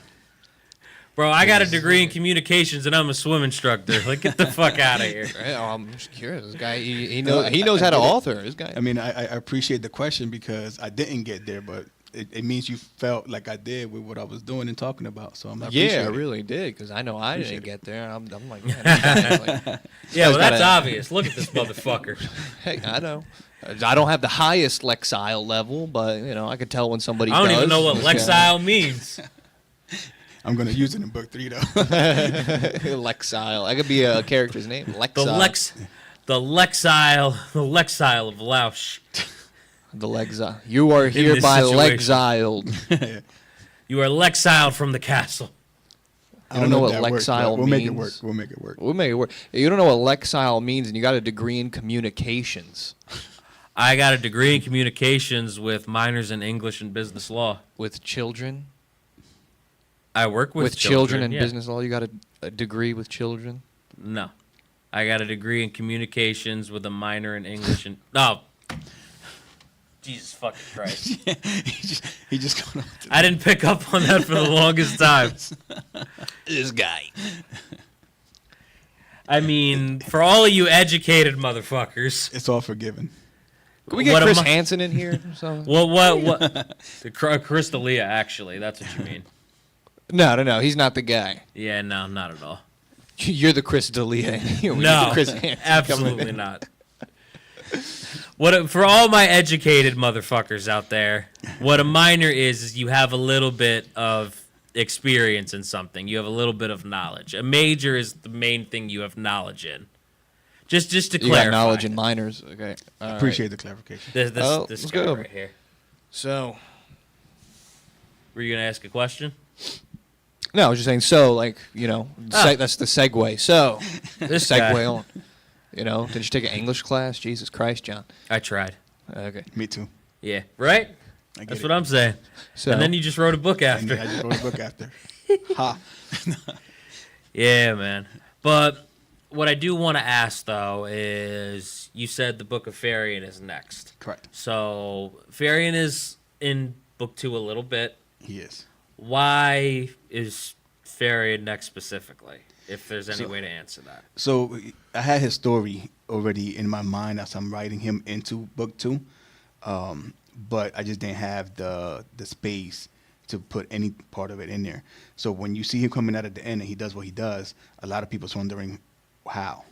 [SPEAKER 1] Bro, I got a degree in communications and I'm a swim instructor. Like, get the fuck out of here.
[SPEAKER 2] Right, I'm just curious. This guy, he knows how to author. This guy.
[SPEAKER 3] I mean, I appreciate the question because I didn't get there, but it means you felt like I did with what I was doing and talking about. So I
[SPEAKER 2] Yeah, I
[SPEAKER 3] appreciate it.
[SPEAKER 2] really did because I know I
[SPEAKER 3] Appreciate
[SPEAKER 2] didn't
[SPEAKER 3] it.
[SPEAKER 2] get there. I'm like, man, this guy's like,
[SPEAKER 1] Yeah, well, that's
[SPEAKER 2] gotta-
[SPEAKER 1] obvious. Look at this motherfucker.
[SPEAKER 2] hey, I know. I don't have the highest Lexile level, but I could tell when somebody.
[SPEAKER 1] I don't
[SPEAKER 2] does.
[SPEAKER 1] even know what
[SPEAKER 2] This guy-
[SPEAKER 1] Lexile means.
[SPEAKER 3] I'm going to use it in book 3, though.
[SPEAKER 2] Lexile. That could be a character's name. Lexile.
[SPEAKER 1] The Lexile of Lausch.
[SPEAKER 2] The Lexile. You are hereby
[SPEAKER 1] situation.
[SPEAKER 2] Lexiled.
[SPEAKER 1] You are Lexiled from the castle.
[SPEAKER 2] I don't know what
[SPEAKER 3] if that works, but
[SPEAKER 2] Lexile
[SPEAKER 3] we'll
[SPEAKER 2] means.
[SPEAKER 3] make it work. We'll make it work.
[SPEAKER 2] We'll make it work. You don't know what Lexile means, and you got a degree in communications
[SPEAKER 1] I got a degree in communications with minors in English and business law.
[SPEAKER 2] with children.
[SPEAKER 1] I work with
[SPEAKER 2] children in
[SPEAKER 1] yeah.
[SPEAKER 2] business law. You got a degree with children.
[SPEAKER 1] No. I got a degree in communications with a minor in English and... No. Jesus fucking Christ.
[SPEAKER 3] he just going on to
[SPEAKER 1] I didn't pick up on that for the longest time.
[SPEAKER 2] This guy.
[SPEAKER 1] I mean, for all of you educated motherfuckers...
[SPEAKER 3] It's all forgiven.
[SPEAKER 2] Can we get
[SPEAKER 1] What am
[SPEAKER 2] Chris
[SPEAKER 1] I-
[SPEAKER 2] Hansen in here? Or something?
[SPEAKER 1] What? The Crystalia, actually. That's what you mean.
[SPEAKER 2] No. He's not the guy.
[SPEAKER 1] Yeah, no, not at all.
[SPEAKER 2] You're the Chris D'Elia. We need
[SPEAKER 1] No,
[SPEAKER 2] the Chris Hansen coming
[SPEAKER 1] absolutely
[SPEAKER 2] in.
[SPEAKER 1] not. For all my educated motherfuckers out there, what a minor is you have a little bit of experience in something. You have a little bit of knowledge. A major is the main thing you have knowledge in. Just to
[SPEAKER 2] You
[SPEAKER 1] clarify.
[SPEAKER 2] got knowledge in minors. Okay. All right.
[SPEAKER 3] Appreciate the clarification.
[SPEAKER 1] This
[SPEAKER 2] let's
[SPEAKER 1] guy
[SPEAKER 2] go.
[SPEAKER 1] right here.
[SPEAKER 2] So,
[SPEAKER 1] Were you gonna ask a question?
[SPEAKER 2] no, I was just saying, that's the segue. So,
[SPEAKER 1] This
[SPEAKER 2] segue
[SPEAKER 1] guy.
[SPEAKER 2] on. Did you take an English class? Jesus Christ, John.
[SPEAKER 1] I tried.
[SPEAKER 2] Okay.
[SPEAKER 3] Me too.
[SPEAKER 1] Yeah, right.
[SPEAKER 3] I get
[SPEAKER 1] That's
[SPEAKER 3] it.
[SPEAKER 1] what I'm saying.
[SPEAKER 2] So,
[SPEAKER 1] And then you just wrote a book
[SPEAKER 3] And
[SPEAKER 1] after.
[SPEAKER 3] I just wrote a book after. Ha.
[SPEAKER 1] Yeah, man. But what I do want to ask, though, is you said the Book of Farian is next.
[SPEAKER 3] Correct.
[SPEAKER 1] So Farian is in book 2 a little bit.
[SPEAKER 3] He is.
[SPEAKER 1] Why is Farian next specifically, if there's any
[SPEAKER 3] So-
[SPEAKER 1] way to answer that?
[SPEAKER 3] So I had his story already in my mind as I'm writing him into book 2, but I just didn't have the space to put any part of it in there. So when you see him coming out at the end and he does what he does, a lot of people's wondering how,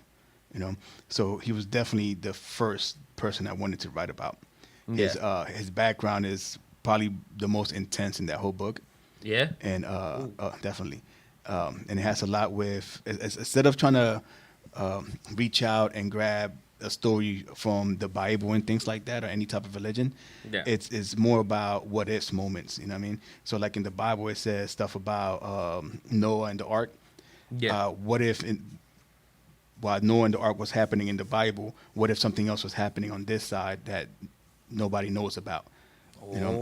[SPEAKER 3] So he was definitely the first person I wanted to write about. His background is probably the most intense in that whole book.
[SPEAKER 1] Yeah?
[SPEAKER 3] And definitely, and it has a lot with instead of trying to reach out and grab a story from the Bible and things like that or any type of religion.
[SPEAKER 1] Yeah.
[SPEAKER 3] It's more about what ifs moments. You know what I mean? So like in the Bible, it says stuff about Noah and the ark.
[SPEAKER 1] Yeah.
[SPEAKER 3] What if while Noah and the ark was happening in the Bible, what if something else was happening on this side that nobody knows about?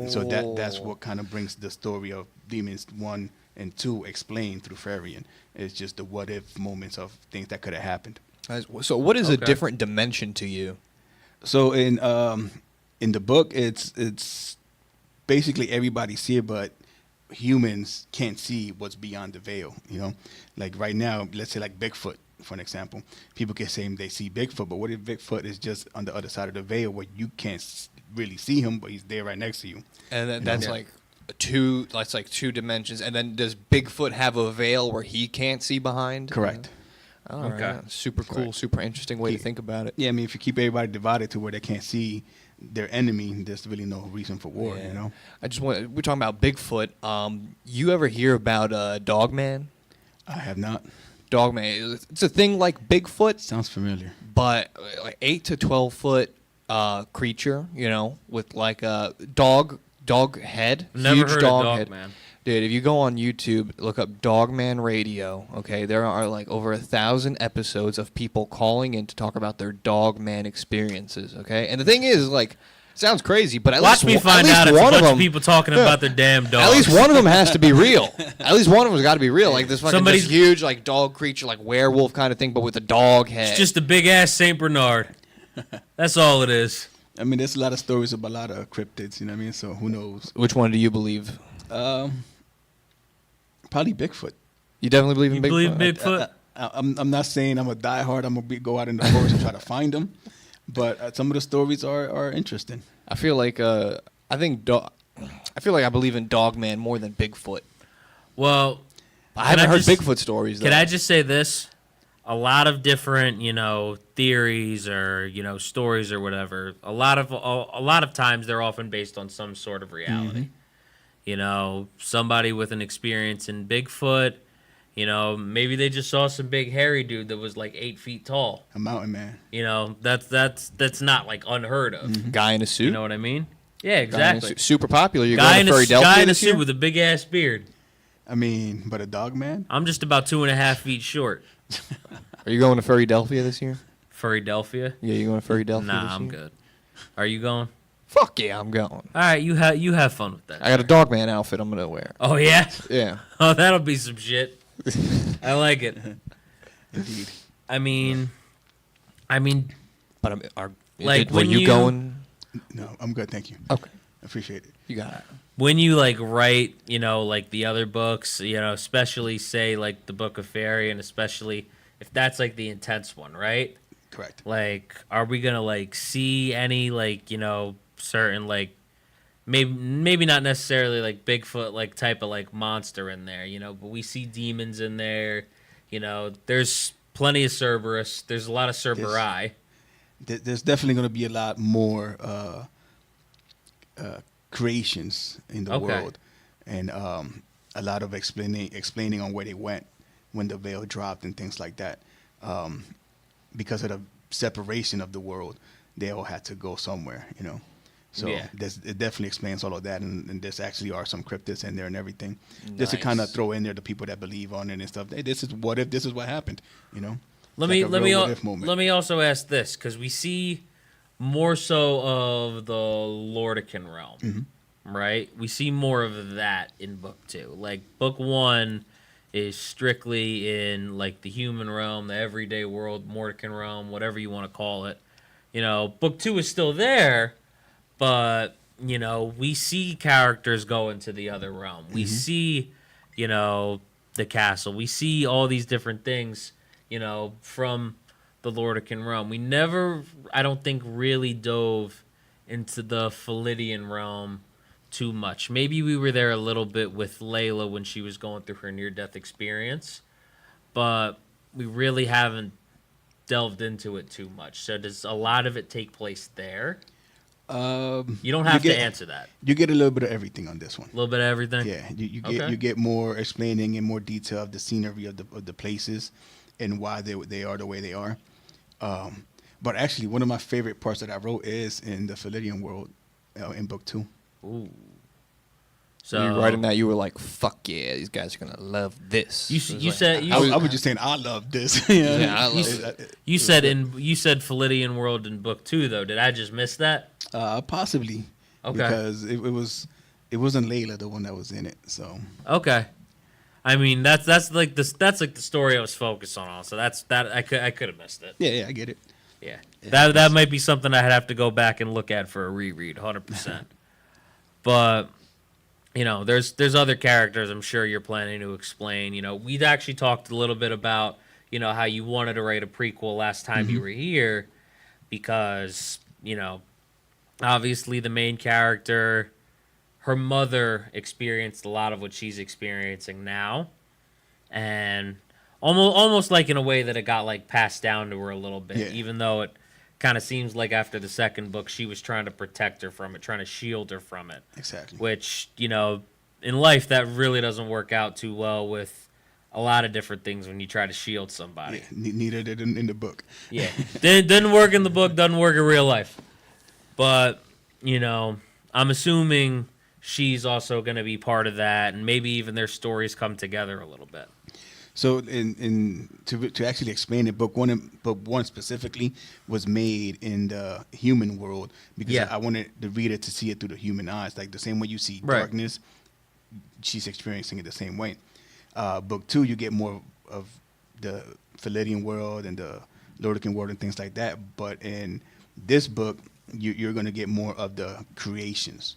[SPEAKER 3] So that's what kind of brings the story of Demons 1 and 2 explained through Farian. It's just the what if moments of things that could have happened.
[SPEAKER 2] So what is a
[SPEAKER 1] Okay.
[SPEAKER 2] different dimension to you?
[SPEAKER 3] So in the book, it's basically everybody's here, but humans can't see what's beyond the veil. Like right now, let's say like Bigfoot, for an example. People can say they see Bigfoot, but what if Bigfoot is just on the other side of the veil where you can't really see him, but he's there right next to you?
[SPEAKER 2] And then
[SPEAKER 3] You
[SPEAKER 2] that's
[SPEAKER 3] know?
[SPEAKER 2] like two dimensions. And then does Bigfoot have a veil where he can't see behind?
[SPEAKER 3] Correct.
[SPEAKER 2] All
[SPEAKER 1] Okay.
[SPEAKER 2] right. Super cool, super interesting way to think about it.
[SPEAKER 3] Yeah, I mean, if you keep everybody divided to where they can't see their enemy, there's really no reason for war, you know?
[SPEAKER 2] We're talking about Bigfoot. You ever hear about Dogman?
[SPEAKER 3] I have not.
[SPEAKER 2] Dogman, it's a thing like Bigfoot,
[SPEAKER 3] Sounds familiar.
[SPEAKER 2] but like 8 to 12 foot creature, with like a dog head,
[SPEAKER 1] Never
[SPEAKER 2] huge
[SPEAKER 1] heard
[SPEAKER 2] dog
[SPEAKER 1] of
[SPEAKER 2] head.
[SPEAKER 1] Dogman.
[SPEAKER 2] Dude, if you go on YouTube, look up Dogman Radio, okay? There are like over 1,000 episodes of people calling in to talk about their Dogman experiences, okay? And the thing is, like, sounds crazy, but
[SPEAKER 1] Watch me find out it's a bunch of people talking about their damn dogs.
[SPEAKER 2] At least one of them has to be real. At least one of them's got to be real. Like this fucking this huge like dog creature, like werewolf kind of thing, but with a dog head.
[SPEAKER 1] It's just a big ass Saint Bernard. That's all it is.
[SPEAKER 3] I mean, there's a lot of stories about a lot of cryptids, you know what I mean? So who knows?
[SPEAKER 2] Which one do you believe?
[SPEAKER 3] Probably Bigfoot.
[SPEAKER 2] You definitely believe in
[SPEAKER 1] You
[SPEAKER 2] Bigfoot?
[SPEAKER 1] believe Bigfoot?
[SPEAKER 3] I'm not saying I'm a diehard. I'm gonna go out in the forest and try to find them, but some of the stories are interesting.
[SPEAKER 2] I feel like I feel like I believe in Dogman more than Bigfoot.
[SPEAKER 1] Well,
[SPEAKER 2] I haven't heard Bigfoot stories.
[SPEAKER 1] Can
[SPEAKER 2] though.
[SPEAKER 1] I just say this? A lot of different, theories or stories or whatever. A lot of times they're often based on some sort of reality. Somebody with an experience in Bigfoot. Maybe they just saw some big hairy dude that was like 8 feet tall.
[SPEAKER 3] A mountain man.
[SPEAKER 1] That's not like unheard of.
[SPEAKER 2] Guy in a suit.
[SPEAKER 1] You know what I mean? Yeah,
[SPEAKER 2] Guy in a
[SPEAKER 1] exactly.
[SPEAKER 2] suit. Super popular. You're
[SPEAKER 1] Guy
[SPEAKER 2] going
[SPEAKER 1] in
[SPEAKER 2] to
[SPEAKER 1] a
[SPEAKER 2] Philadelphia this
[SPEAKER 1] suit
[SPEAKER 2] year?
[SPEAKER 1] with a big ass beard.
[SPEAKER 3] I mean, but a dog man?
[SPEAKER 1] I'm just about 2.5 feet short.
[SPEAKER 2] Are you going to Philadelphia this year?
[SPEAKER 1] Philadelphia?
[SPEAKER 2] Yeah, you going to Philadelphia this
[SPEAKER 1] Nah, I'm
[SPEAKER 2] year?
[SPEAKER 1] good. Are you going?
[SPEAKER 2] Fuck yeah, I'm going.
[SPEAKER 1] All right, you have fun with that.
[SPEAKER 2] I got a Dogman outfit I'm going to wear.
[SPEAKER 1] Oh yeah?
[SPEAKER 2] Yeah.
[SPEAKER 1] Oh, that'll be some shit. I like it.
[SPEAKER 3] Indeed.
[SPEAKER 1] I mean,
[SPEAKER 2] But
[SPEAKER 1] Like,
[SPEAKER 2] were
[SPEAKER 1] when
[SPEAKER 2] you
[SPEAKER 1] you-
[SPEAKER 2] going?
[SPEAKER 3] No, I'm good. Thank you.
[SPEAKER 2] Okay.
[SPEAKER 3] Appreciate it.
[SPEAKER 2] You got it.
[SPEAKER 1] when you like write, like the other books, especially say like the Book of Fairy, and especially if that's like the intense one, right?
[SPEAKER 3] Correct.
[SPEAKER 1] Like, are we gonna like see any like certain like maybe not necessarily like Bigfoot like type of like monster in there, but we see demons in there. There's plenty of Cerberus. There's a lot of Cerberi.
[SPEAKER 3] There's definitely going to be a lot more creations in the
[SPEAKER 1] Okay.
[SPEAKER 3] world, and a lot of explaining on where they went when the veil dropped and things like that. Because of the separation of the world, they all had to go somewhere, So
[SPEAKER 1] Yeah.
[SPEAKER 3] it definitely explains all of that, and there's actually are some cryptids in there and everything, just to kind of
[SPEAKER 2] Nice.
[SPEAKER 3] throw in there the people that believe on it and stuff. Hey, this is what if this is what happened,
[SPEAKER 1] Let
[SPEAKER 3] It's
[SPEAKER 1] me
[SPEAKER 3] like a real what if moment.
[SPEAKER 1] let me also ask this, because we see more so of the Lordican realm,
[SPEAKER 3] Mm-hmm.
[SPEAKER 1] right? We see more of that in book 2. Like book 1 is strictly in like the human realm, the everyday world, Mordican realm, whatever you want to call it. Book 2 is still there, but we see characters go into the other realm. We see, the castle. We see all these different things, from the Lordican realm. We never, I don't think, really dove into the Philidian realm too much. Maybe we were there a little bit with Layla when she was going through her near-death experience, but we really haven't delved into it too much. So does a lot of it take place there? You don't have to answer that.
[SPEAKER 3] You get a little bit of everything on this one.
[SPEAKER 1] A little bit of everything?
[SPEAKER 3] Yeah, you
[SPEAKER 1] Okay.
[SPEAKER 3] get more explaining in more detail of the scenery of the places and why they are the way they are. But actually, one of my favorite parts that I wrote is in the Philidian world in book 2.
[SPEAKER 1] Ooh.
[SPEAKER 2] So you were writing that, you were like, "Fuck yeah, these guys are gonna love this."
[SPEAKER 1] You said
[SPEAKER 3] I was just saying I love this.
[SPEAKER 2] Yeah, I love it.
[SPEAKER 1] you said Philidian world in book 2 though. Did I just miss that?
[SPEAKER 3] Possibly.
[SPEAKER 1] Okay.
[SPEAKER 3] Because it wasn't Layla the one that was in it. So
[SPEAKER 1] Okay. I mean that's like the story I was focused on. So that I could have missed it.
[SPEAKER 3] yeah, I get it.
[SPEAKER 1] Yeah. That might be something I'd have to go back and look at for a reread, 100%. But there's other characters I'm sure you're planning to explain. We'd actually talked a little bit about, how you wanted to write a prequel last time you were here because, obviously the main character, her mother experienced a lot of what she's experiencing now. And almost like in a way that it got like passed down to her a little bit,
[SPEAKER 3] Yeah.
[SPEAKER 1] even though it kind of seems like after the second book she was trying to protect her from it, trying to shield her from it.
[SPEAKER 3] Exactly.
[SPEAKER 1] Which, you know, in life that really doesn't work out too well with a lot of different things when you try to shield somebody.
[SPEAKER 3] Yeah, neither did in the book.
[SPEAKER 1] Yeah. Didn't work in the book, doesn't work in real life. But, you know, I'm assuming she's also going to be part of that, and maybe even their stories come together a little bit.
[SPEAKER 3] So, to actually explain it, book one specifically was made in the human world because
[SPEAKER 1] Yeah.
[SPEAKER 3] I wanted the reader to see it through the human eyes, like the same way you see
[SPEAKER 1] Right.
[SPEAKER 3] darkness. She's experiencing it the same way. Book 2, you get more of the Philidian world and the Lordican world and things like that. But in this book, you're going to get more of the creations.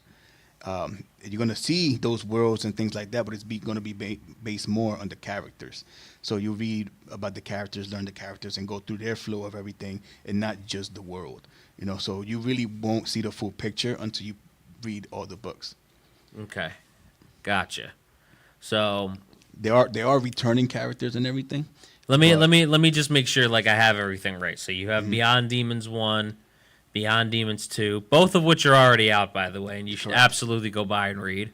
[SPEAKER 3] You're going to see those worlds and things like that, but it's going to be based more on the characters. So you read about the characters, learn the characters, and go through their flow of everything, and not just the world. You know, so you really won't see the full picture until you read all the books.
[SPEAKER 1] Okay. Gotcha. So
[SPEAKER 3] There are returning characters and everything.
[SPEAKER 1] let me just make sure like I have everything right. So you have Beyond Demons 1, Beyond Demons 2, both of which are already out, by the way, and you should
[SPEAKER 3] Correct.
[SPEAKER 1] absolutely go buy and read.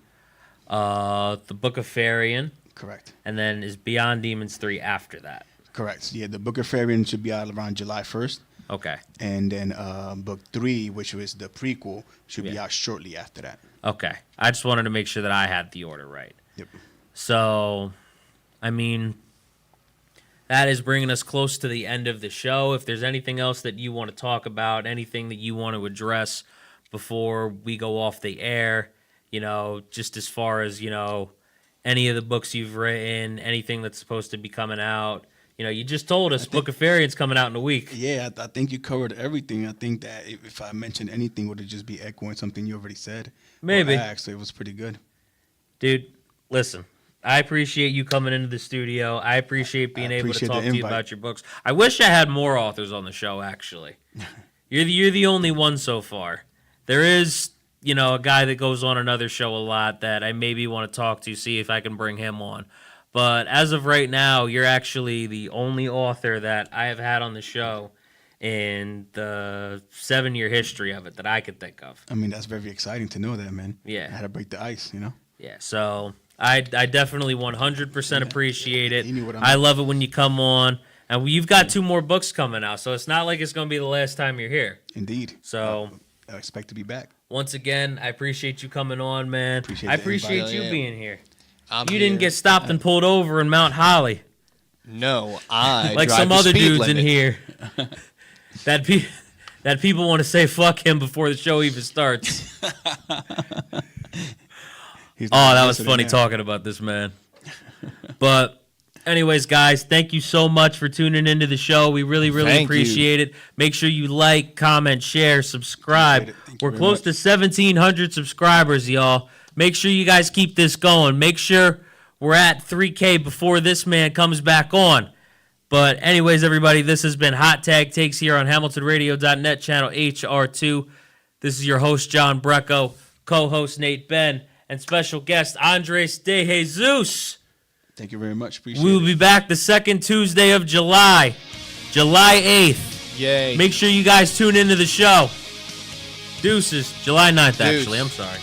[SPEAKER 1] The Book of Farian,
[SPEAKER 3] Correct.
[SPEAKER 1] and then is Beyond Demons 3 after that.
[SPEAKER 3] Correct. Yeah, the Book of Farian should be out around July 1st.
[SPEAKER 1] Okay.
[SPEAKER 3] And then book 3, which was the prequel, should be
[SPEAKER 1] Yeah.
[SPEAKER 3] out shortly after that.
[SPEAKER 1] Okay. I just wanted to make sure that I had the order right.
[SPEAKER 3] Yep.
[SPEAKER 1] So, I mean, that is bringing us close to the end of the show. If there's anything else that you want to talk about, anything that you want to address before we go off the air, you know, just as far as, you know, any of the books you've written, anything that's supposed to be coming out. You know, you just told us Book of Farian's coming out in a week.
[SPEAKER 3] Yeah, I think you covered everything. I think that if I mentioned anything, would it just be echoing something you already said?
[SPEAKER 1] Maybe.
[SPEAKER 3] Actually, it was pretty good.
[SPEAKER 1] Dude, listen, I appreciate you coming into the studio. I appreciate being able to
[SPEAKER 3] appreciate
[SPEAKER 1] talk
[SPEAKER 3] the
[SPEAKER 1] to you
[SPEAKER 3] invite.
[SPEAKER 1] about your books. I wish I had more authors on the show, actually. You're the only one so far. There is, you know, a guy that goes on another show a lot that I maybe want to talk to, see if I can bring him on. But as of right now, you're actually the only author that I have had on the show in the 7-year history of it that I could think of.
[SPEAKER 3] I mean, that's very exciting to know that, man.
[SPEAKER 1] Yeah.
[SPEAKER 3] I had to break the ice, you know?
[SPEAKER 1] Yeah, so I definitely 100% appreciate it.
[SPEAKER 3] You knew what I
[SPEAKER 1] I love it when you come on. And you've got 2 more books coming out, so it's not like it's going to be the last time you're here.
[SPEAKER 3] Indeed.
[SPEAKER 1] So,
[SPEAKER 3] I expect to be back.
[SPEAKER 1] once again, I appreciate you coming on, man.
[SPEAKER 3] Appreciate
[SPEAKER 1] I
[SPEAKER 3] the
[SPEAKER 1] appreciate
[SPEAKER 2] invite.
[SPEAKER 1] you
[SPEAKER 2] Yeah.
[SPEAKER 1] being here.
[SPEAKER 2] I'm
[SPEAKER 1] You didn't
[SPEAKER 2] here.
[SPEAKER 1] get stopped and pulled over in Mount Holly
[SPEAKER 2] No, I
[SPEAKER 1] like
[SPEAKER 2] drive
[SPEAKER 1] some
[SPEAKER 2] the
[SPEAKER 1] other
[SPEAKER 2] speed
[SPEAKER 1] dudes in
[SPEAKER 2] limit.
[SPEAKER 1] here. that people want to say fuck him before the show even starts.
[SPEAKER 3] He's
[SPEAKER 1] Oh,
[SPEAKER 3] not
[SPEAKER 1] that was
[SPEAKER 3] listening
[SPEAKER 1] funny
[SPEAKER 3] now.
[SPEAKER 1] talking about this, man. But anyways, guys, thank you so much for tuning into the show. We really, really
[SPEAKER 2] Thank
[SPEAKER 1] appreciate it. Make sure you like, comment, share, subscribe.
[SPEAKER 3] Appreciate it. Thank you
[SPEAKER 1] We're
[SPEAKER 3] very
[SPEAKER 1] close
[SPEAKER 3] much.
[SPEAKER 1] to 1,700 subscribers, y'all. Make sure you guys keep this going. Make sure we're at 3K before this man comes back on. But anyways, everybody, this has been Hot Tag Takes here on HamiltonRadio.net, channel HR2. This is your host, John Brecko, co-host Nate Ben, and special guest Andres De Jesus.
[SPEAKER 3] Thank you very much. Appreciate
[SPEAKER 1] We will
[SPEAKER 3] it.
[SPEAKER 1] be back the second Tuesday of July, July 8th.
[SPEAKER 2] Yay.
[SPEAKER 1] Make sure you guys tune into the show. Deuces, July 9th,
[SPEAKER 2] Deuce.
[SPEAKER 1] actually. I'm sorry.